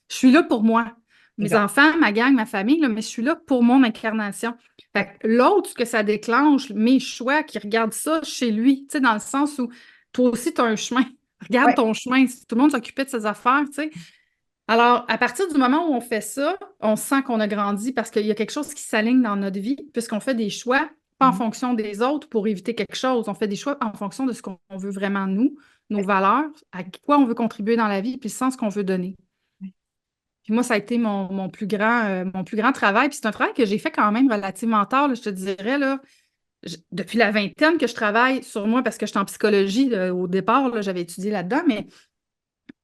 B: je suis là pour moi. Mes
A: Exact.
B: enfants, ma gang, ma famille, là, mais je suis là pour mon incarnation. Fait que l'autre, ce que ça déclenche, mes choix, qui regarde ça chez lui, tu sais, dans le sens où toi aussi, tu as un chemin.
A: Oui.
B: Regarde ton chemin. Si tout le monde s'occupait de ses affaires, tu sais. Alors, à partir du moment où on fait ça, on sent qu'on a grandi parce qu'il y a quelque chose qui s'aligne dans notre vie, puisqu'on fait des choix, pas en
A: Mhm.
B: fonction des autres pour éviter quelque chose. On fait des choix en fonction de ce qu'on veut vraiment nous, nos valeurs, à quoi on veut contribuer dans la vie, puis le sens qu'on veut donner.
A: Oui.
B: Puis moi, ça a été mon plus grand travail. Puis c'est un travail que j'ai fait quand même relativement tard, là, je te dirais, là, depuis la vingtaine que je travaille sur moi parce que j'étais en psychologie au départ, là, j'avais étudié là-dedans, mais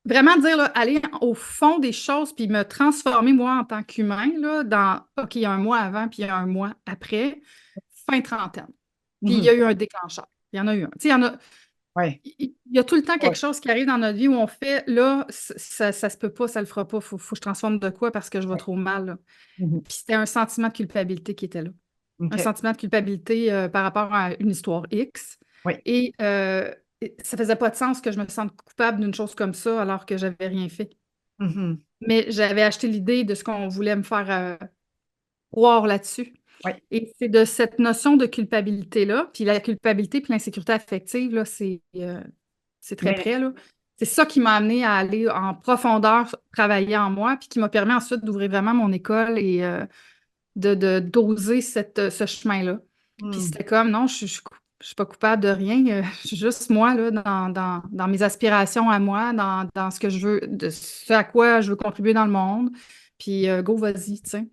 B: vraiment dire, là, aller au fond des choses puis me transformer, moi, en tant qu'humain, là, OK, il y a un mois avant puis il y a un mois après, fin trentaine. Puis il y
A: Mhm.
B: a eu un déclencheur. Il y en a eu un. Tu sais,
A: Oui.
B: il y a tout le temps
A: Oui.
B: quelque chose qui arrive dans notre vie où on fait, là, ça se peut pas, ça le fera pas, faut que je transforme de quoi parce que je vais
A: Oui.
B: trop mal, là.
A: Mhm.
B: Puis c'était un sentiment de culpabilité qui était là. Un
A: OK.
B: sentiment de culpabilité par rapport à une histoire X.
A: Oui.
B: Et ça faisait pas de sens que je me sente coupable d'une chose comme ça alors que j'avais rien fait.
A: Mhm.
B: Mais j'avais acheté l'idée de ce qu'on voulait me faire croire là-dessus.
A: Oui.
B: Et c'est de cette notion de culpabilité-là, puis la culpabilité puis l'insécurité affective, là, c'est très
A: Mais,
B: près, là. C'est ça qui m'a amené à aller en profondeur travailler en moi, puis qui m'a permis ensuite d'ouvrir vraiment mon école et d'oser ce chemin-là. Puis
A: hmm.
B: c'était comme, non, je suis pas coupable de rien. Je suis juste moi, là, dans mes aspirations à moi, dans ce que je veux, de ce à quoi je veux contribuer dans le monde. Puis go, vas-y, tu sais.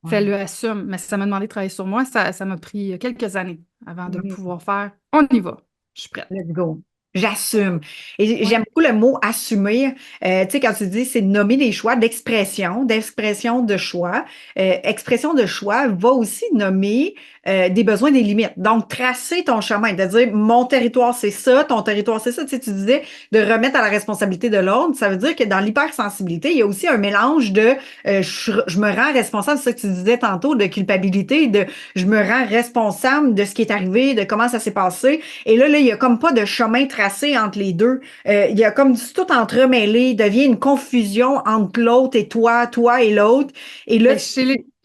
A: Ouais.
B: Fais-le, assume. Mais ça m'a demandé de travailler sur moi. Ça m'a pris quelques années avant de
A: Mhm.
B: pouvoir faire. On y va. Je suis prête.
A: Let's go. J'assume. Et
B: Oui.
A: j'aime beaucoup le mot assumer. Tu sais, quand tu dis c'est de nommer les choix d'expression de choix. Expression de choix va aussi nommer des besoins, des limites. Donc, tracer ton chemin, de dire mon territoire c'est ça, ton territoire c'est ça. Tu sais, tu disais de remettre à la responsabilité de l'autre. Ça veut dire que dans l'hypersensibilité, il y a aussi un mélange de je me rends responsable, c'est ça que tu disais tantôt, de culpabilité, de je me rends responsable de ce qui est arrivé, de comment ça s'est passé. Et là, il y a comme pas de chemin tracé entre les deux. Il y a comme tout entremêlé, il devient une confusion entre l'autre et toi et l'autre. Et là,
B: Ben,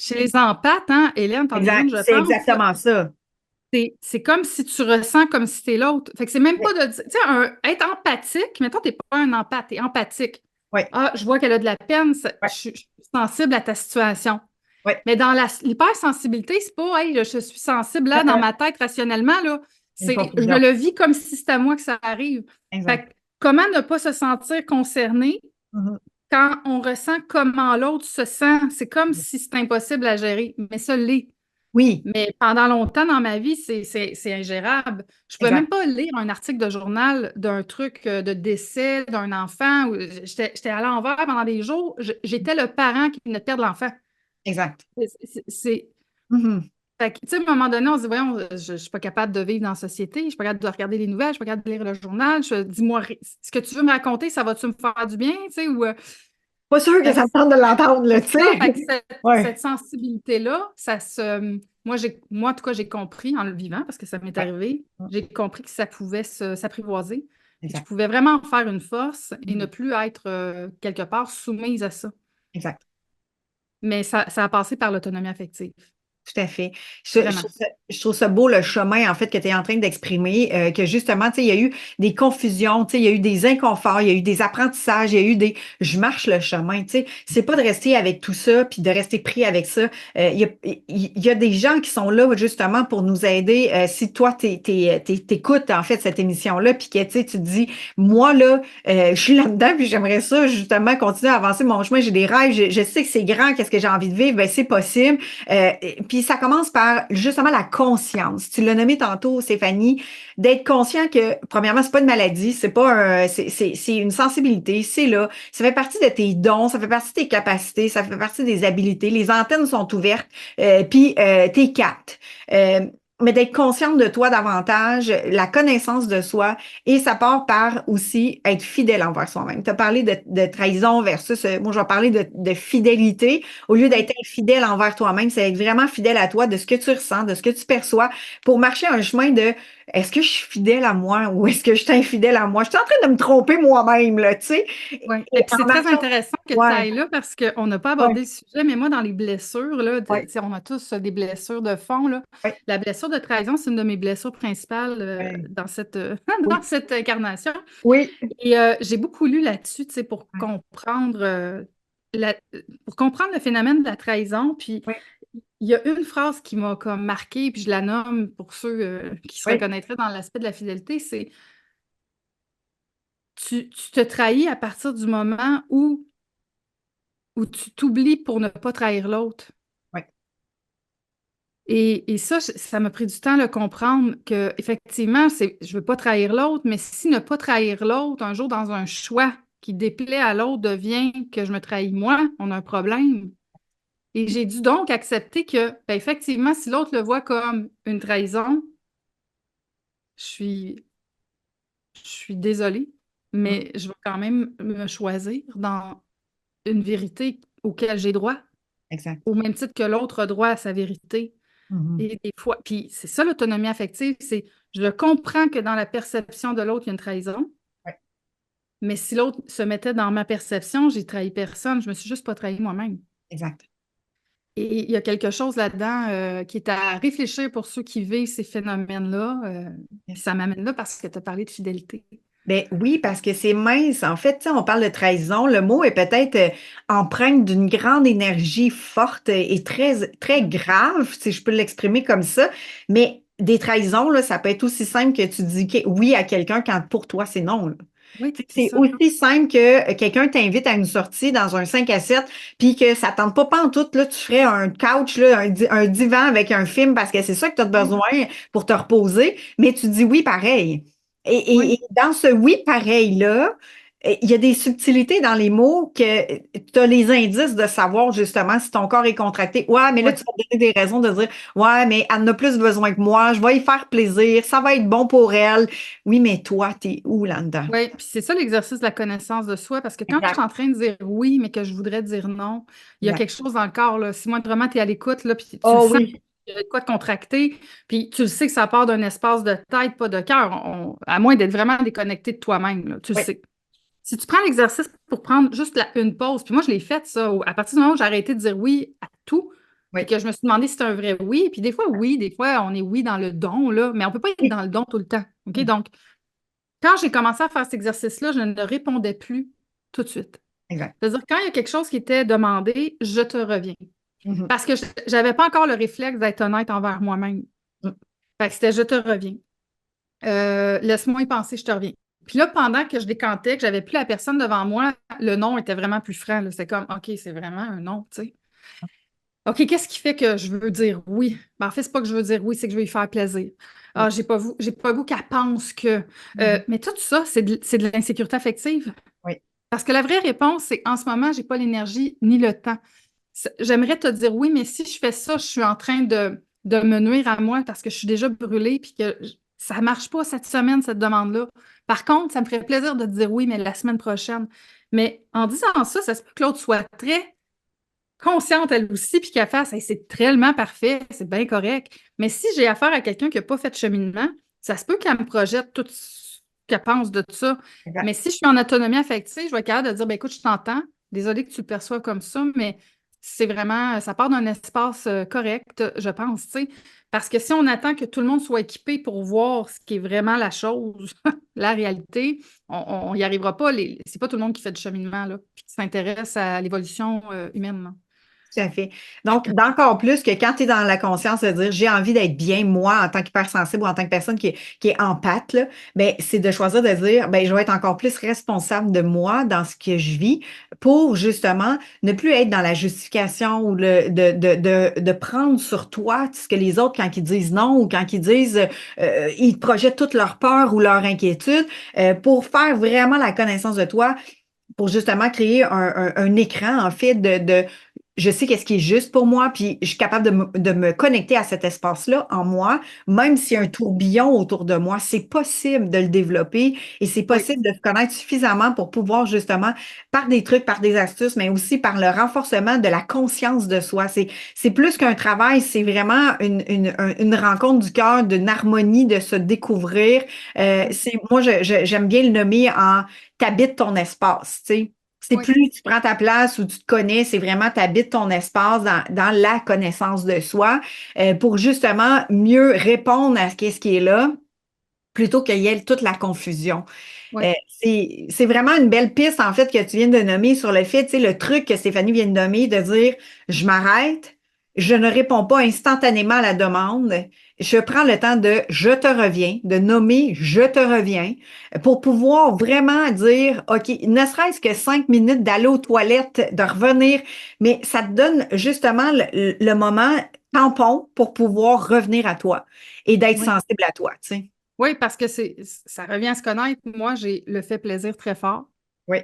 B: chez les empathes, hein, Hélène, t'en es une,
A: exact,
B: je
A: c'est
B: pense, là.
A: exactement ça.
B: C'est comme si tu ressens comme si t'es l'autre. Fait que c'est même pas de dire, tu sais, être empathique, mettons, t'es pas un empathe, t'es empathique.
A: Oui,
B: Ah, je vois qu'elle a de la peine,
A: oui,
B: je suis sensible à ta situation.
A: oui.
B: Mais dans l'hypersensibilité, c'est pas, hey, je suis sensible là dans ma tête rationnellement, là.
A: Une
B: Je me
A: confusion.
B: le vis comme si c'était à moi que ça arrive. Fait
A: Exact.
B: que comment ne pas se sentir concerné
A: Mhm.
B: quand on ressent comment l'autre se sent? C'est comme si c'était impossible à gérer, mais ça l'est.
A: Oui,
B: Mais pendant longtemps dans ma vie, c'est ingérable. Je pouvais même
A: exact.
B: pas lire un article de journal d'un truc de décès d'un enfant. J'étais à l'envers pendant des jours. J'étais le parent qui venait de perdre l'enfant.
A: Exact.
B: C'est-
A: Mhm.
B: fait que, tu sais, à un moment donné, on se dit, voyons, je suis pas capable de vivre dans la société, je suis pas capable de regarder les nouvelles, je suis pas capable de lire le journal. Dis-moi, ce que tu veux me raconter, ça va-tu me faire du bien, tu sais, ou...
A: Pas sûr que
B: fait que
A: ça me tente de l'entendre, là, tu sais.
B: ça, fait que
A: Ouais.
B: cette sensibilité-là, moi, en tout cas, j'ai compris en le vivant, parce que ça m'est
A: Ouais.
B: arrivé, j'ai compris que ça pouvait s'apprivoiser, puis que je
A: Exact.
B: pouvais vraiment en faire une force et ne
A: Mhm.
B: plus être quelque part soumise à ça.
A: Exact.
B: Mais ça a passé par l'autonomie affective,
A: Tout à fait.
B: vraiment.
A: Je trouve ça beau le chemin, en fait, que tu es en train d'exprimer, que justement, tu sais, il y a eu des confusions, tu sais, il y a eu des inconforts, il y a eu des apprentissages, il y a eu des je marche le chemin, tu sais. C'est pas de rester avec tout ça, puis de rester pris avec ça. Il y a des gens qui sont là, justement, pour nous aider. Si toi, t'écoutes, en fait, cette émission-là, puis que, tu sais, tu te dis, moi, là, je suis là-dedans, puis j'aimerais ça, justement, continuer à avancer mon chemin. J'ai des rêves, je sais que c'est grand, qu'est-ce que j'ai envie de vivre, ben, c'est possible. Puis ça commence par justement la conscience. Tu l'as nommé tantôt, Stéphanie, d'être conscient que, premièrement, c'est pas une maladie, c'est pas c'est une sensibilité, c'est là. Ça fait partie de tes dons, ça fait partie de tes capacités, ça fait partie des habilités. Les antennes sont ouvertes, puis t'es captes. Euh, mais d'être consciente de toi davantage, la connaissance de soi, et ça part par aussi être fidèle envers soi-même. Tu as parlé de trahison versus, moi je vais parler de fidélité. Au lieu d'être infidèle envers toi-même, c'est être vraiment fidèle à toi, de ce que tu ressens, de ce que tu perçois, pour marcher un chemin de est-ce que je suis fidèle à moi ou est-ce que je suis infidèle à moi? Je suis en train de me tromper moi-même, là, tu sais.
B: Oui.
A: Et
B: Et puis
A: en
B: c'est très
A: marchant,
B: intéressant que tu
A: ouais,
B: ailles là parce qu'on n'a pas
A: ouais,
B: abordé le sujet, mais moi, dans les blessures, là, tu
A: ouais,
B: sais, on a tous des blessures de fond, là.
A: ouais,
B: La blessure de trahison, c'est une de mes blessures principales
A: ouais.
B: dans
A: Oui,
B: dans cette incarnation.
A: oui,
B: Et j'ai beaucoup lu là-dessus, tu sais, la- pour comprendre le phénomène de la trahison. Puis
A: oui,
B: il y a une phrase qui m'a comme marquée, puis je la nomme pour ceux qui se
A: oui,
B: reconnaîtraient dans l'aspect de la fidélité, c'est tu te trahis à partir du moment où tu t'oublies pour ne pas trahir l'autre.
A: oui,
B: Et ça, ça m'a pris du temps à le comprendre que effectivement, je veux pas trahir l'autre, mais si ne pas trahir l'autre, un jour dans un choix qui déplaît à l'autre devient que je me trahis moi, on a un problème. Et j'ai dû donc accepter que, ben, effectivement, si l'autre le voit comme une trahison, je suis, je suis désolée,
A: mm,
B: mais je vais quand même me choisir dans une vérité auquel j'ai droit,
A: exact.
B: au même titre que l'autre a droit à sa vérité.
A: Mhm.
B: Et des fois, puis c'est ça l'autonomie affective, c'est je comprends que dans la perception de l'autre, il y a une trahison,
A: Ouais,
B: mais si l'autre se mettait dans ma perception, j'ai trahi personne, je me suis juste pas trahi moi-même.
A: exact.
B: Et il y a quelque chose là-dedans qui est à réfléchir pour ceux qui vivent ces phénomènes-là. Puis ça m'amène là parce que tu as parlé de fidélité.
A: Ben oui, parce que c'est mince. En fait, tu sais, on parle de trahison. Le mot est peut-être empreint d'une grande énergie forte et très, très grave, si je peux l'exprimer comme ça. Mais des trahisons, là, ça peut être aussi simple que tu dis oui à quelqu'un quand pour toi, c'est non, là.
B: Oui,
A: Tu sais,
B: c'est
A: c'est
B: ça.
A: aussi simple que quelqu'un t'invite à une sortie dans un 5 à 7, puis que ça tente pas pantoute, là, tu ferais un couch, là, un divan avec un film parce que c'est ça que tu as
B: Oui,
A: besoin pour te reposer, mais tu dis oui pareil. Et, et
B: oui,
A: dans ce oui pareil-là, il y a des subtilités dans les mots que tu as les indices de savoir justement si ton corps est contracté. Ouais, mais là,
B: oui.
A: tu vas donner des raisons de dire, ouais, mais elle en a plus besoin que moi, je vais y faire plaisir, ça va être bon pour elle. Oui, mais toi, t'es où là-dedans?
B: Oui, puis c'est ça l'exercice de la connaissance de soi, parce que quand je suis
A: Exact.
B: en train de dire oui, mais que je voudrais dire non, il y a
A: Exact.
B: quelque chose dans le corps, là. Si moi, vraiment, tu es à l'écoute, là, puis tu le
A: Oh
B: sens,
A: oui.
B: il y a de quoi de contracté, puis tu le sais que ça part d'un espace de tête, pas de cœur, à moins d'être vraiment déconnecté de toi-même, là, tu le
A: Oui.
B: sais. Si tu prends l'exercice pour prendre juste une pause, puis moi, je l'ai fait, ça, à partir du moment où j'ai arrêté de dire oui à tout, puis
A: Oui.
B: que je me suis demandé si c'était un vrai oui, puis des fois, oui, des fois, on est oui dans le don, là, mais on peut pas être
A: Oui.
B: dans le don tout le temps, OK? Donc, quand j'ai commencé à faire cet exercice-là, je ne répondais plus tout de suite.
A: Exact.
B: C'est-à-dire, quand il y a quelque chose qui était demandé, je te reviens.
A: Mhm.
B: Parce que je n'avais pas encore le réflexe d'être honnête envers moi-même.
A: Mhm.
B: Fait que c'était je te reviens. Laisse-moi y penser, je te reviens. Puis là, pendant que je décantais, que j'avais plus la personne devant moi, le non était vraiment plus franc, là. C'est comme, OK, c'est vraiment un non, tu sais. OK, qu'est-ce qui fait que je veux dire oui? Ben, en fait, c'est pas que je veux dire oui, c'est que je veux lui faire plaisir. Ah, j'ai pas goût qu'elle pense que.
A: Mhm.
B: Mais tout ça, c'est de l'insécurité affective.
A: Oui.
B: Parce que la vraie réponse, c'est en ce moment, j'ai pas l'énergie ni le temps. J'aimerais te dire oui, mais si je fais ça, je suis en train de me nuire à moi parce que je suis déjà brûlée puis que ça marche pas cette semaine, cette demande-là. Par contre, ça me ferait plaisir de te dire oui, mais la semaine prochaine. Mais en disant ça se peut que l'autre soit très consciente elle aussi, puis qu'elle fasse, hey, c'est tellement parfait, c'est bien correct. Mais si j'ai affaire à quelqu'un qui n'a pas fait de cheminement, ça se peut qu'elle me projette tout ce qu'elle pense de tout ça.
A: Exact.
B: Mais si je suis en autonomie affective, je vais être capable de dire, ben écoute, je t'entends, désolée que tu le perçois comme ça, mais c'est vraiment, ça part d'un espace correct, je pense, tu sais. Parce que si on attend que tout le monde soit équipé pour voir ce qui est vraiment la chose, la réalité, on n'y arrivera pas. C'est pas tout le monde qui fait du cheminement, là, puis qui s'intéresse à l'évolution humaine, là.
A: Tout à fait. Donc, d'encore plus que quand tu es dans la conscience de dire j'ai envie d'être bien, moi, en tant qu'hypersensible ou en tant que personne qui est empathe, là, ben, c'est de choisir de dire ben, je vais être encore plus responsable de moi dans ce que je vis pour justement ne plus être dans la justification ou de prendre sur toi ce que les autres, quand ils disent non ou quand ils disent ils projettent toute leur peur ou leur inquiétude pour faire vraiment la connaissance de toi pour justement créer un écran, en fait, je sais qu'est-ce qui est juste pour moi, puis je suis capable de me connecter à cet espace-là en moi, même s'il y a un tourbillon autour de moi, c'est possible de le développer et c'est
B: Oui,
A: possible de se connaître suffisamment pour pouvoir justement, par des trucs, par des astuces, mais aussi par le renforcement de la conscience de soi. C'est plus qu'un travail, c'est vraiment une rencontre du cœur, d'une harmonie, de se découvrir. Moi, j'aime bien le nommer en t'habites ton espace, tu sais. C'est
B: oui,
A: plus tu prends ta place ou tu te connais, c'est vraiment t'habites ton espace dans la connaissance de soi pour justement mieux répondre à ce qui est là plutôt qu'il y ait toute la confusion.
B: oui,
A: C'est vraiment une belle piste, en fait, que tu viens de nommer sur le fait, tu sais, le truc que Stéphanie vient de nommer, de dire, je m'arrête, je ne réponds pas instantanément à la demande, je prends le temps de je te reviens, de nommer je te reviens, pour pouvoir vraiment dire, OK, ne serait-ce que 5 minutes d'aller aux toilettes, de revenir, mais ça te donne justement le moment tampon pour pouvoir revenir à toi et d'être
B: oui.
A: sensible à toi, tu sais.
B: Oui, parce que ça revient à se connaître. Moi, j'ai le fait plaisir très fort.
A: Oui.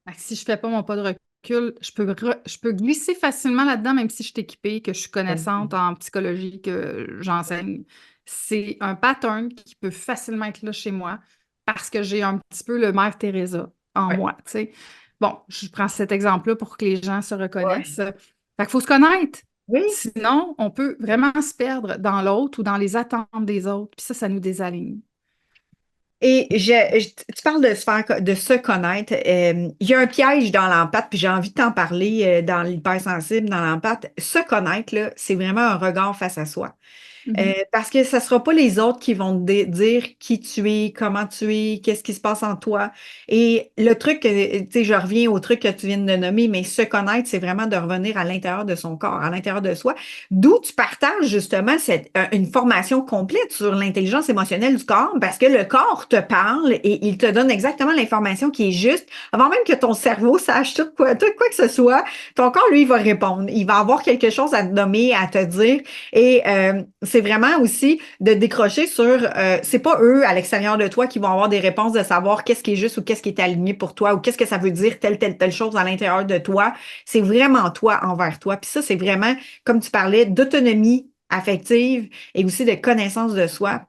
B: Fait que si je fais pas mon pas de recul, je peux glisser facilement là-dedans, même si je suis équipée, que je suis connaissante en psychologie, que j'enseigne. C'est un pattern qui peut facilement être là chez moi parce que j'ai un petit peu le Mère Teresa en
A: Oui.
B: moi, tu sais. Bon, je prends cet exemple-là pour que les gens se
A: Ouais.
B: reconnaissent. Fait qu'il faut se connaître.
A: Oui.
B: Sinon, on peut vraiment se perdre dans l'autre ou dans les attentes des autres. Puis ça nous désaligne.
A: Et tu parles de de se connaître. Il y a un piège dans l'empathie, puis j'ai envie de t'en parler dans l'hypersensible, dans l'empathie. Se connaître, là, c'est vraiment un regard face à soi.
B: Mhm.
A: Parce que ce ne sera pas les autres qui vont te dire qui tu es, comment tu es, qu'est-ce qui se passe en toi. Et le truc, tu sais, je reviens au truc que tu viens de nommer, mais se connaître, c'est vraiment de revenir à l'intérieur de son corps, à l'intérieur de soi, d'où tu partages justement une formation complète sur l'intelligence émotionnelle du corps, parce que le corps te parle et il te donne exactement l'information qui est juste, avant même que ton cerveau sache tout quoi que ce soit, ton corps, lui, il va répondre. Il va avoir quelque chose à te nommer, à te dire. Et c'est vraiment aussi de décrocher sur, c'est pas eux à l'extérieur de toi qui vont avoir des réponses de savoir qu'est-ce qui est juste ou qu'est-ce qui est aligné pour toi ou qu'est-ce que ça veut dire telle chose à l'intérieur de toi. C'est vraiment toi envers toi. Puis ça, c'est vraiment, comme tu parlais, d'autonomie affective et aussi de connaissance de soi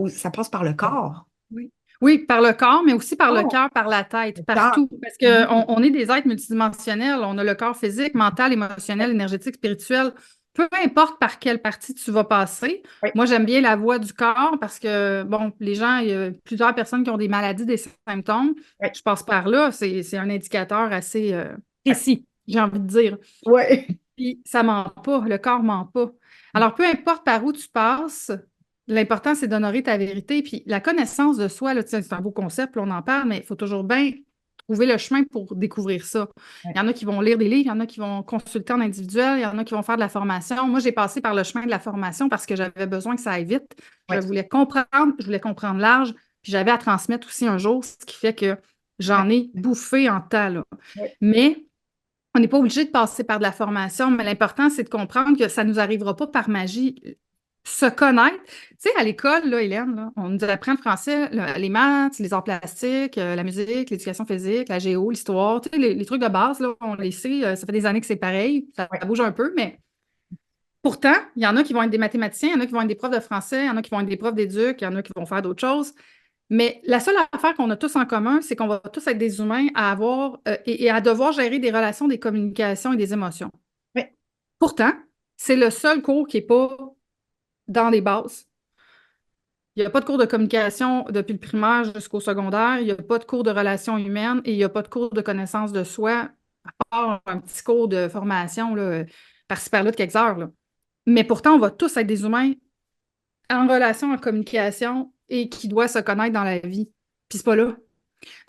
A: ça passe par le corps.
B: Oui. Oui, par le corps, mais aussi par le
A: Oh,
B: cœur, par la tête,
A: le corps.
B: partout. Parce
A: Oui,
B: qu'on est des êtres multidimensionnels. On a le corps physique, mental, émotionnel, énergétique, spirituel. Peu importe par quelle partie tu vas passer.
A: oui,
B: Moi, j'aime bien la voix du corps parce que, bon, les gens, il y a plusieurs personnes qui ont des maladies, des symptômes.
A: oui,
B: Je passe par là. C'est un indicateur assez
A: oui.
B: précis, j'ai envie de dire.
A: Oui.
B: Puis ça ment pas, le corps ment pas. Alors, peu importe par où tu passes, l'important, c'est d'honorer ta vérité. Puis la connaissance de soi, là, c'est un beau concept, là, on en parle, mais il faut toujours bien trouver le chemin pour découvrir ça.
A: Oui,
B: Il y en a qui vont lire des livres, il y en a qui vont consulter en individuel, il y en a qui vont faire de la formation. Moi, j'ai passé par le chemin de la formation parce que j'avais besoin que ça aille vite.
A: oui,
B: Je voulais comprendre large, puis j'avais à transmettre aussi un jour, ce qui fait que
A: oui,
B: j'en ai bouffé en tas, là.
A: oui.
B: Mais on n'est pas obligé de passer par de la formation, mais l'important, c'est de comprendre que ça ne nous arrivera pas par magie. Se connaître. Tu sais, à l'école, là, Hélène, là, on nous apprend le français, les maths, les arts plastiques, la musique, l'éducation physique, la géo, l'histoire, tu sais, les trucs de base, là, on les sait, ça fait des années que c'est pareil, ça
A: Oui.
B: bouge un peu, mais pourtant, il y en a qui vont être des mathématiciens, il y en a qui vont être des profs de français, il y en a qui vont être des profs d'éduc, il y en a qui vont faire d'autres choses. Mais la seule affaire qu'on a tous en commun, c'est qu'on va tous être des humains à avoir et à devoir gérer des relations, des communications et des émotions.
A: Oui.
B: Pourtant, c'est le seul cours qui n'est pas dans les bases. Il n'y a pas de cours de communication depuis le primaire jusqu'au secondaire. Il n'y a pas de cours de relations humaines et il n'y a pas de cours de connaissance de soi, à part un petit cours de formation là, par-ci par-là de quelques heures, là. Mais pourtant, on va tous être des humains en relation, en communication et qui doivent se connaître dans la vie. Puis c'est pas là.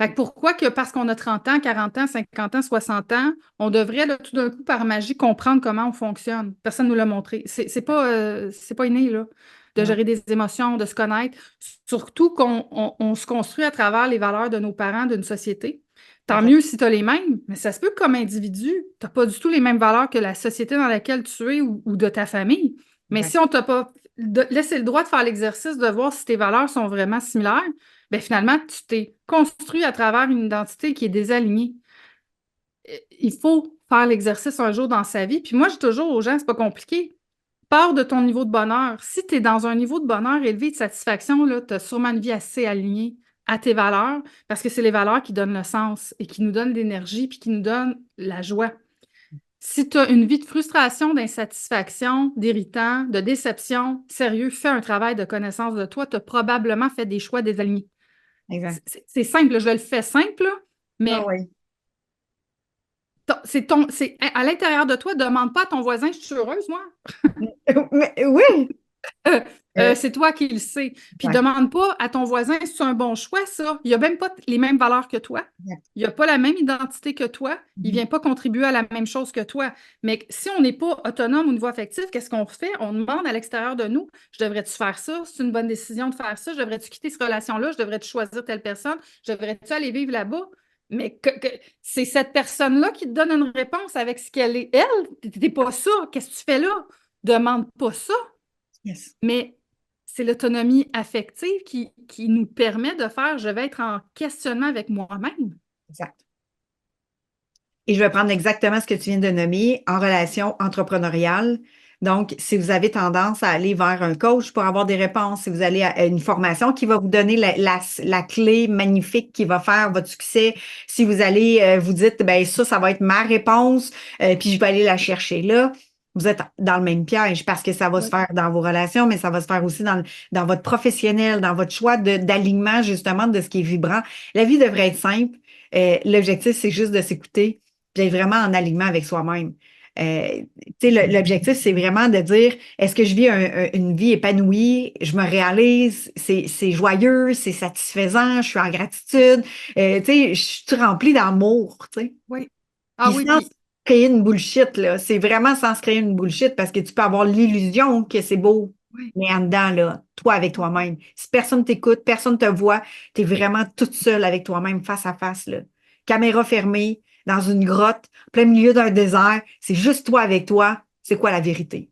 B: Fait que pourquoi que parce qu'on a 30 ans, 40 ans, 50 ans, 60 ans, on devrait là, tout d'un coup, par magie, comprendre comment on fonctionne? Personne ne nous l'a montré. C'est pas inné, là, de
A: Non.
B: gérer des émotions, de se connaître. Surtout qu'on se construit à travers les valeurs de nos parents, d'une société. Tant
A: Exact.
B: mieux si tu as les mêmes, mais ça se peut que comme individu, tu n'as pas du tout les mêmes valeurs que la société dans laquelle tu es ou de ta famille. Mais
A: Exact.
B: si on t'a pas laissé le droit de faire l'exercice de voir si tes valeurs sont vraiment similaires, ben finalement, tu t'es construit à travers une identité qui est désalignée. Il faut faire l'exercice un jour dans sa vie. Puis moi, je dis toujours aux gens, c'est pas compliqué. Pars de ton niveau de bonheur. Si tu es dans un niveau de bonheur élevé, de satisfaction, tu as sûrement une vie assez alignée à tes valeurs, parce que c'est les valeurs qui donnent le sens et qui nous donnent l'énergie, puis qui nous donnent la joie. Si tu as une vie de frustration, d'insatisfaction, d'irritant, de déception, sérieux, fais un travail de connaissance de toi, tu as probablement fait des choix désalignés.
A: Exact.
B: C'est simple, je le fais simple, là,
A: Ah
B: mais
A: oui.
B: c'est à l'intérieur de toi, demande pas à ton voisin, je suis heureuse, moi.
A: Mais, oui.
B: Euh,
A: Euh,
B: c'est toi qui le sais. Puis
A: ouais.
B: demande pas à ton voisin si c'est un bon choix, ça. Il a même pas les mêmes valeurs que toi.
A: Exact.
B: Il n'a pas la même identité que toi. Il ne
A: Mhm.
B: vient pas contribuer à la même chose que toi. Mais si on n'est pas autonome au niveau affectif, qu'est-ce qu'on fait? On demande à l'extérieur de nous, je devrais-tu faire ça? C'est une bonne décision de faire ça? Je devrais-tu quitter cette relation-là? Je devrais-tu choisir telle personne? Je devrais-tu aller vivre là-bas? Mais c'est cette personne-là qui te donne une réponse avec ce qu'elle est. Elle, t'es pas ça. Qu'est-ce que tu fais là? Demande pas ça.
A: Yes.
B: Mais c'est l'autonomie affective qui nous permet de faire, je vais être en questionnement avec moi-même.
A: Exact. Et je vais prendre exactement ce que tu viens de nommer en relation entrepreneuriale. Donc, si vous avez tendance à aller vers un coach pour avoir des réponses, si vous allez à une formation qui va vous donner la clé magnifique qui va faire votre succès, si vous allez vous dites, ben ça va être ma réponse, puis je vais aller la chercher là. vous êtes dans le même piège parce que ça va se
B: Oui,
A: faire dans vos relations, mais ça va se faire aussi dans votre professionnel, dans votre choix d'alignement, justement, de ce qui est vibrant. La vie devrait être simple. L'objectif, c'est juste de s'écouter, puis d'être vraiment en alignement avec soi-même. Tu sais, l'objectif, c'est vraiment de dire, est-ce que je vis une vie épanouie? Je me réalise, c'est joyeux, c'est satisfaisant, je suis en gratitude, tu sais, je suis remplie d'amour, tu sais.
B: oui. Ah
A: Puis
B: oui,
A: sans se
B: puis
A: créer une bullshit, là. C'est vraiment sans se créer une bullshit parce que tu peux avoir l'illusion que c'est beau,
B: oui,
A: mais en dedans, là, toi avec
B: oui,
A: toi-même. Si personne t'écoute, personne te voit, tu es vraiment toute seule avec toi-même, face à face, là. Caméra fermée, dans une grotte, plein milieu d'un désert, c'est juste toi avec toi. C'est quoi la vérité?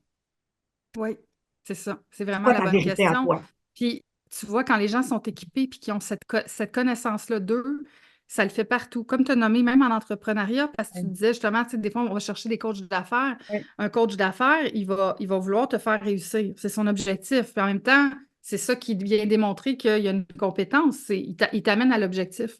B: oui, c'est ça. C'est
A: C'est
B: vraiment
A: quoi
B: la
A: ta
B: bonne
A: vérité à
B: question.
A: toi?
B: Puis, tu vois, quand les gens sont équipés puis qui ont cette connaissance-là d'eux, ça le fait partout. Comme tu as nommé, même en entrepreneuriat, parce que tu
A: Oui,
B: disais justement, tu sais, des fois, on va chercher des coachs d'affaires.
A: oui,
B: Un coach d'affaires, il va vouloir te faire réussir. C'est son objectif. Puis en même temps, c'est ça qui vient démontrer qu'il y a une compétence. Il t'amène à l'objectif.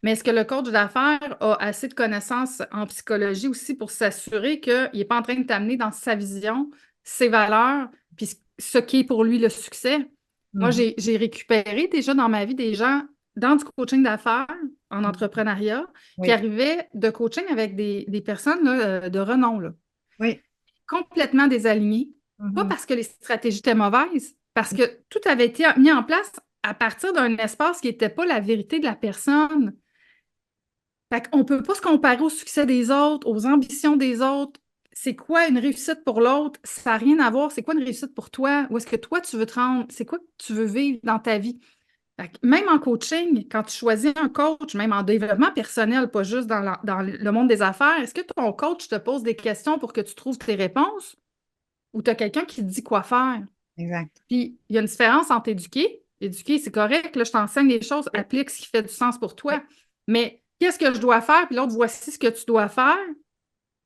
B: Mais est-ce que le coach d'affaires a assez de connaissances en psychologie aussi pour s'assurer qu'il n'est pas en train de t'amener dans sa vision, ses valeurs, puis ce qui est pour lui le succès? Moi,
A: mhm,
B: j'ai récupéré déjà dans ma vie des gens dans du coaching d'affaires, en entrepreneuriat, qui
A: oui,
B: arrivaient de coaching avec des personnes là, de renom, là,
A: oui,
B: complètement désalignés. Pas
A: mhm,
B: parce que les stratégies étaient mauvaises, parce que tout avait été mis en place à partir d'un espace qui n'était pas la vérité de la personne. Fait qu'on peut pas se comparer au succès des autres, aux ambitions des autres. C'est quoi une réussite pour l'autre? Ça n'a rien à voir. C'est quoi une réussite pour toi? Où est-ce que toi, tu veux te rendre? C'est quoi que tu veux vivre dans ta vie? Fait que même en coaching, quand tu choisis un coach, même en développement personnel, pas juste dans le monde des affaires, est-ce que ton coach te pose des questions pour que tu trouves tes réponses ou tu as quelqu'un qui te dit quoi faire?
A: exact.
B: Puis, il y a une différence entre éduquer. Éduquer, c'est correct. Là, je t'enseigne des choses,
A: Oui,
B: applique ce qui fait du sens pour
A: oui.
B: toi. Mais qu'est-ce que je dois faire? Puis l'autre, voici ce que tu dois faire.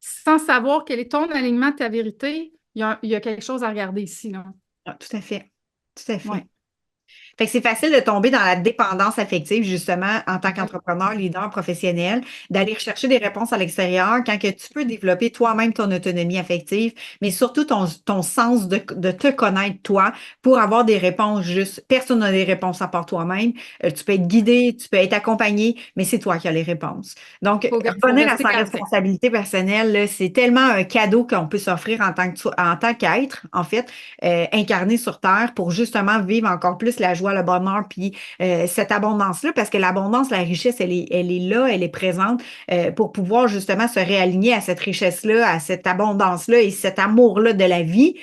B: Sans savoir quel est ton alignement de ta vérité, il y a quelque chose à regarder ici, là.
A: Ah, tout à fait. Tout à fait.
B: Ouais.
A: Fait que c'est facile de tomber dans la dépendance affective, justement, en tant
B: Ouais.
A: qu'entrepreneur, leader professionnel, d'aller rechercher des réponses à l'extérieur quand que tu peux développer toi-même ton autonomie affective, mais surtout ton sens de te connaître toi pour avoir des réponses justes. Personne n'a des réponses à part toi-même. Tu peux être guidé, tu peux être accompagné, mais c'est toi qui as les réponses. Donc,
B: Faut
A: revenir à
B: rester
A: sa
B: carré.
A: responsabilité personnelle, là, c'est tellement un cadeau qu'on peut s'offrir en tant qu'être, en fait, incarné sur Terre pour justement vivre encore plus la joie, le bonheur, puis cette abondance-là, parce que l'abondance, la richesse, elle est là, elle est présente pour pouvoir justement se réaligner à cette richesse-là, à cette abondance-là et cet amour-là de la vie.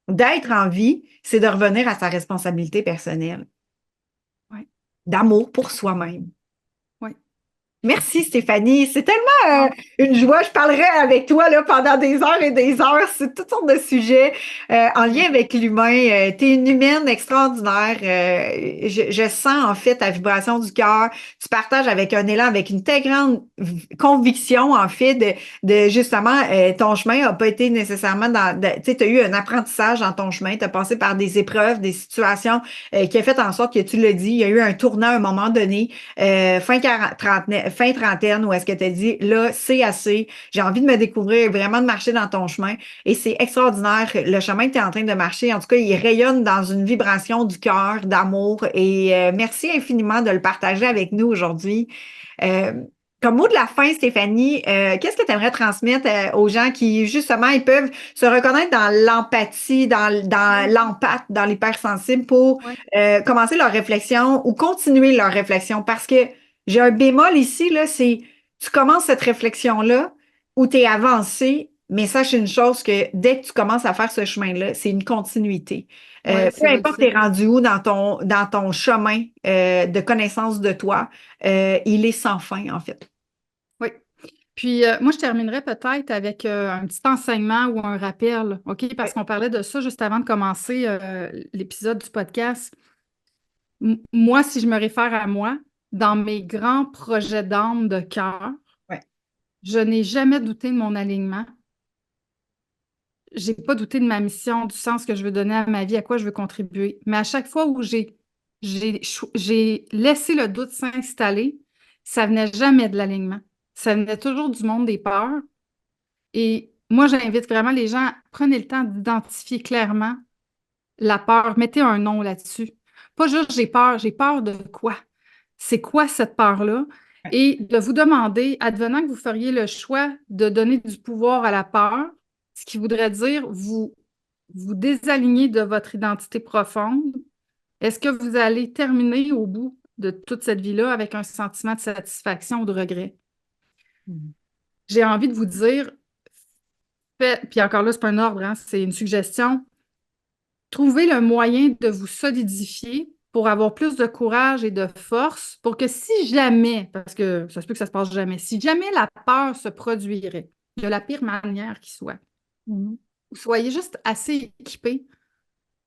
A: D'être en vie, c'est de revenir à sa responsabilité personnelle,
B: Ouais.
A: d'amour pour soi-même.
B: Ouais.
A: Merci Stéphanie, c'est tellement
B: Ah,
A: une joie. Je parlerai avec toi là, pendant des heures et des heures sur toutes sortes de sujets en lien
B: ouais.
A: avec l'humain. Tu es une humaine extraordinaire. Je sens en fait ta vibration du cœur. Tu partages avec un élan, avec une très grande conviction en fait de justement ton chemin n'a pas été nécessairement tu sais, tu as eu un apprentissage dans ton chemin. Tu as passé par des épreuves, des situations qui a fait en sorte que tu l'as dit, il y a eu un tournant à un moment donné fin trentaine, où est-ce que tu as dit, là, c'est assez, j'ai envie de me découvrir, vraiment de marcher dans ton chemin. Et c'est extraordinaire, le chemin que tu es en train de marcher, en tout cas, il rayonne dans une vibration du cœur, d'amour. Et merci infiniment de le partager avec nous aujourd'hui. Euh, Comme mot de la fin, Stéphanie, qu'est-ce que tu aimerais transmettre aux gens qui, justement, ils peuvent se reconnaître dans l'empathie, dans
B: Oui.
A: l'empathe, dans l'hypersensible pour
B: Ouais.
A: commencer leur réflexion ou continuer leur réflexion? Parce que j'ai un bémol ici, là, c'est tu commences cette réflexion-là où tu es avancé, mais sache une chose que dès que tu commences à faire ce chemin-là, c'est une continuité.
B: Ouais, c'est
A: Peu importe t'es
B: évolutif.
A: rendu où dans ton chemin de connaissance de toi, il est sans fin, en fait.
B: Oui. Puis, moi, je terminerais peut-être avec un petit enseignement ou un rappel, OK?
A: Oui,
B: Parce qu'on parlait de ça juste avant de commencer l'épisode du podcast. Moi, si je me réfère à moi, dans mes grands projets d'âme de cœur,
A: oui,
B: je n'ai jamais douté de mon alignement. J'ai pas douté de ma mission, du sens que je veux donner à ma vie, à quoi je veux contribuer. Mais à chaque fois où j'ai laissé le doute s'installer, ça venait jamais de l'alignement. Ça venait toujours du monde des peurs. Et moi, j'invite vraiment les gens, prenez le temps d'identifier clairement la peur. Mettez un nom là-dessus. Pas juste j'ai peur de quoi? C'est quoi cette peur-là? Et de vous demander, advenant que vous feriez le choix de donner du pouvoir à la peur, ce qui voudrait dire vous désaligner de votre identité profonde, est-ce que vous allez terminer au bout de toute cette vie-là avec un sentiment de satisfaction ou de regret?
A: Mhm.
B: J'ai envie de vous dire, puis encore là, c'est pas un ordre, hein, c'est une suggestion. Trouvez le moyen de vous solidifier pour avoir plus de courage et de force pour que si jamais, parce que ça se peut que ça se passe jamais, si jamais la peur se produirait de la pire manière qui soit,
A: Mhm.
B: vous soyez juste assez équipé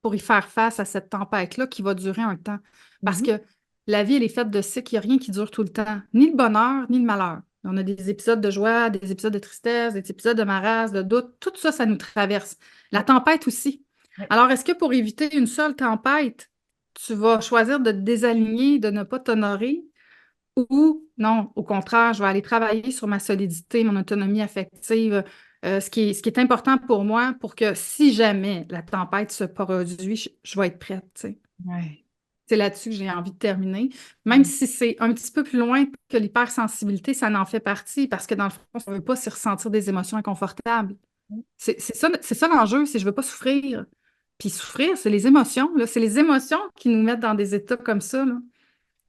B: pour y faire face à cette tempête-là qui va durer un temps. Parce
A: Mhm.
B: que la vie, elle est faite de cycles, il n'y a rien qui dure tout le temps, ni le bonheur, ni le malheur. On a des épisodes de joie, des épisodes de tristesse, des épisodes de marasme, de doute, tout ça, ça nous traverse. La
A: Ouais.
B: tempête aussi.
A: Ouais.
B: Alors, est-ce que pour éviter une seule tempête, tu vas choisir de te désaligner, de ne pas t'honorer? Ou non, au contraire, je vais aller travailler sur ma solidité, mon autonomie affective, ce qui est important pour moi pour que si jamais la tempête se produit, je vais être prête, tu sais.
A: Ouais.
B: C'est là-dessus que j'ai envie de terminer. Même
A: Ouais.
B: si c'est un petit peu plus loin que l'hypersensibilité, ça en fait partie parce que dans le fond, on ne veut pas se ressentir des émotions inconfortables. C'est ça l'enjeu, c'est je ne veux pas souffrir. Puis souffrir, c'est les émotions, là. C'est les émotions qui nous mettent dans des états comme ça, là.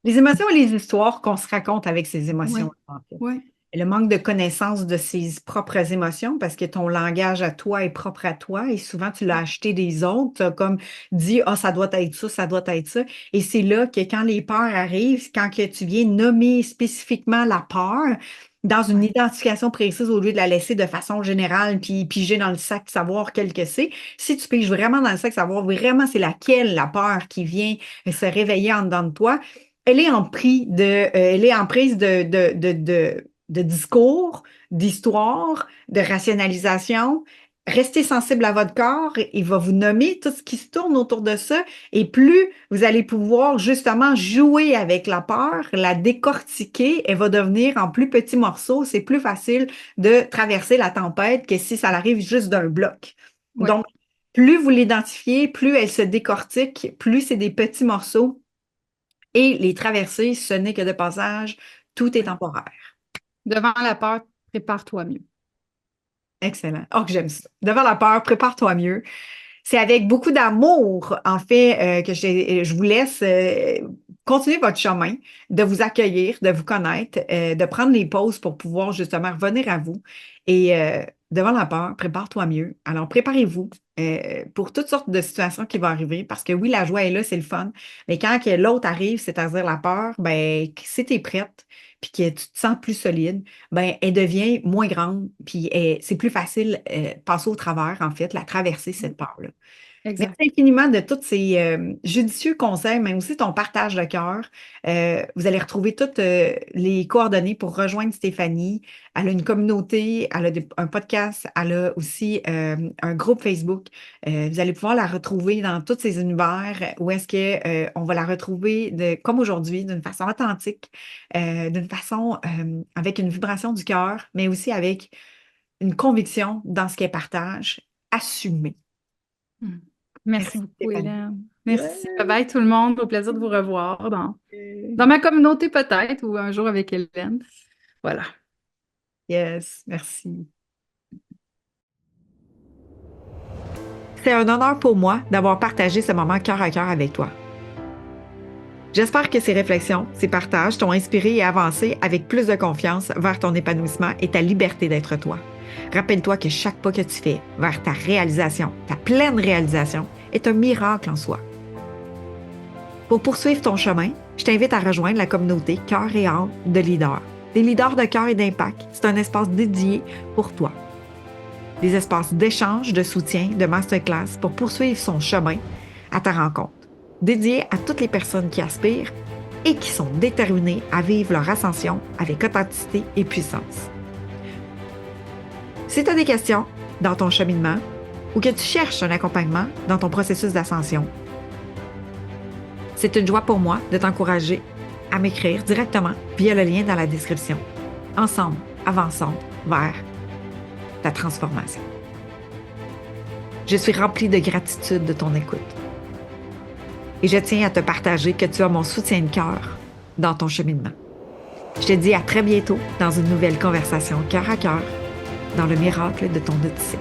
A: Les émotions et les histoires qu'on se raconte avec ces émotions,
B: Oui,
A: en fait.
B: oui,
A: Et le manque de connaissance de ses propres émotions, parce que ton langage à toi est propre à toi et souvent tu l'as acheté des autres, t'as comme dit, ah, ça doit être ça doit être ça. Et c'est là que quand les peurs arrivent, quand que tu viens nommer spécifiquement la peur, dans une
B: oui,
A: identification précise au lieu de la laisser de façon générale puis piger dans le sac, savoir quel que c'est. Si tu piges vraiment dans le sac, savoir vraiment c'est laquelle la peur qui vient se réveiller en dedans de toi, elle est en prise de discours, d'histoire, de rationalisation. Restez sensible à votre corps, il va vous nommer tout ce qui se tourne autour de ça, et plus vous allez pouvoir justement jouer avec la peur, la décortiquer, elle va devenir en plus petits morceaux. C'est plus facile de traverser la tempête que si ça arrive juste d'un bloc.
B: oui,
A: Donc, plus vous l'identifiez, plus elle se décortique, plus c'est des petits morceaux et les traversées, ce n'est que de passage, tout est
B: oui.
A: temporaire.
B: Devant la peur, prépare-toi mieux.
A: Excellent. Oh, que j'aime ça. Devant la peur, prépare-toi mieux. C'est avec beaucoup d'amour, en fait, que je vous laisse continuer votre chemin, de vous accueillir, de vous connaître, de prendre les pauses pour pouvoir justement revenir à vous. Et devant la peur, prépare-toi mieux. Alors, préparez-vous pour toutes sortes de situations qui vont arriver, parce que oui, la joie est là, c'est le fun. Mais quand que l'autre arrive, c'est-à-dire la peur, ben, si tu es prête, puis que tu te sens plus solide, ben, elle devient moins grande, puis c'est plus facile passer au travers, en fait, la traverser, cette peur-là. Merci
B: Exact.
A: infiniment de tous ces judicieux conseils, mais aussi ton partage de cœur. Vous allez retrouver toutes les coordonnées pour rejoindre Stéphanie. Elle a une communauté, elle a un podcast, elle a aussi un groupe Facebook. Vous allez pouvoir la retrouver dans tous ces univers où est-ce que on va la retrouver comme aujourd'hui, d'une façon authentique, d'une façon avec une vibration du cœur, mais aussi avec une conviction dans ce qu'elle partage, assumée.
B: Hmm. Merci
A: Merci
B: beaucoup,
A: Stéphanie.
B: Hélène. Merci. Bye
A: Ouais.
B: bye tout le monde. Au plaisir de vous revoir dans ma communauté peut-être ou un jour avec Hélène. Voilà.
A: Yes, merci. C'est un honneur pour moi d'avoir partagé ce moment cœur à cœur avec toi. J'espère que ces réflexions, ces partages t'ont inspiré et avancé avec plus de confiance vers ton épanouissement et ta liberté d'être toi. Rappelle-toi que chaque pas que tu fais vers ta réalisation, ta pleine réalisation, est un miracle en soi. Pour poursuivre ton chemin, je t'invite à rejoindre la communauté Cœur et âme de leaders. Des leaders de cœur et d'impact, c'est un espace dédié pour toi. Des espaces d'échange, de soutien, de masterclass pour poursuivre son chemin à ta rencontre. Dédiés à toutes les personnes qui aspirent et qui sont déterminées à vivre leur ascension avec authenticité et puissance. Si tu as des questions dans ton cheminement ou que tu cherches un accompagnement dans ton processus d'ascension, c'est une joie pour moi de t'encourager à m'écrire directement via le lien dans la description. Ensemble, avançons vers ta transformation. Je suis remplie de gratitude de ton écoute. Et je tiens à te partager que tu as mon soutien de cœur dans ton cheminement. Je te dis à très bientôt dans une nouvelle conversation cœur à cœur dans le miracle de ton Odyssée.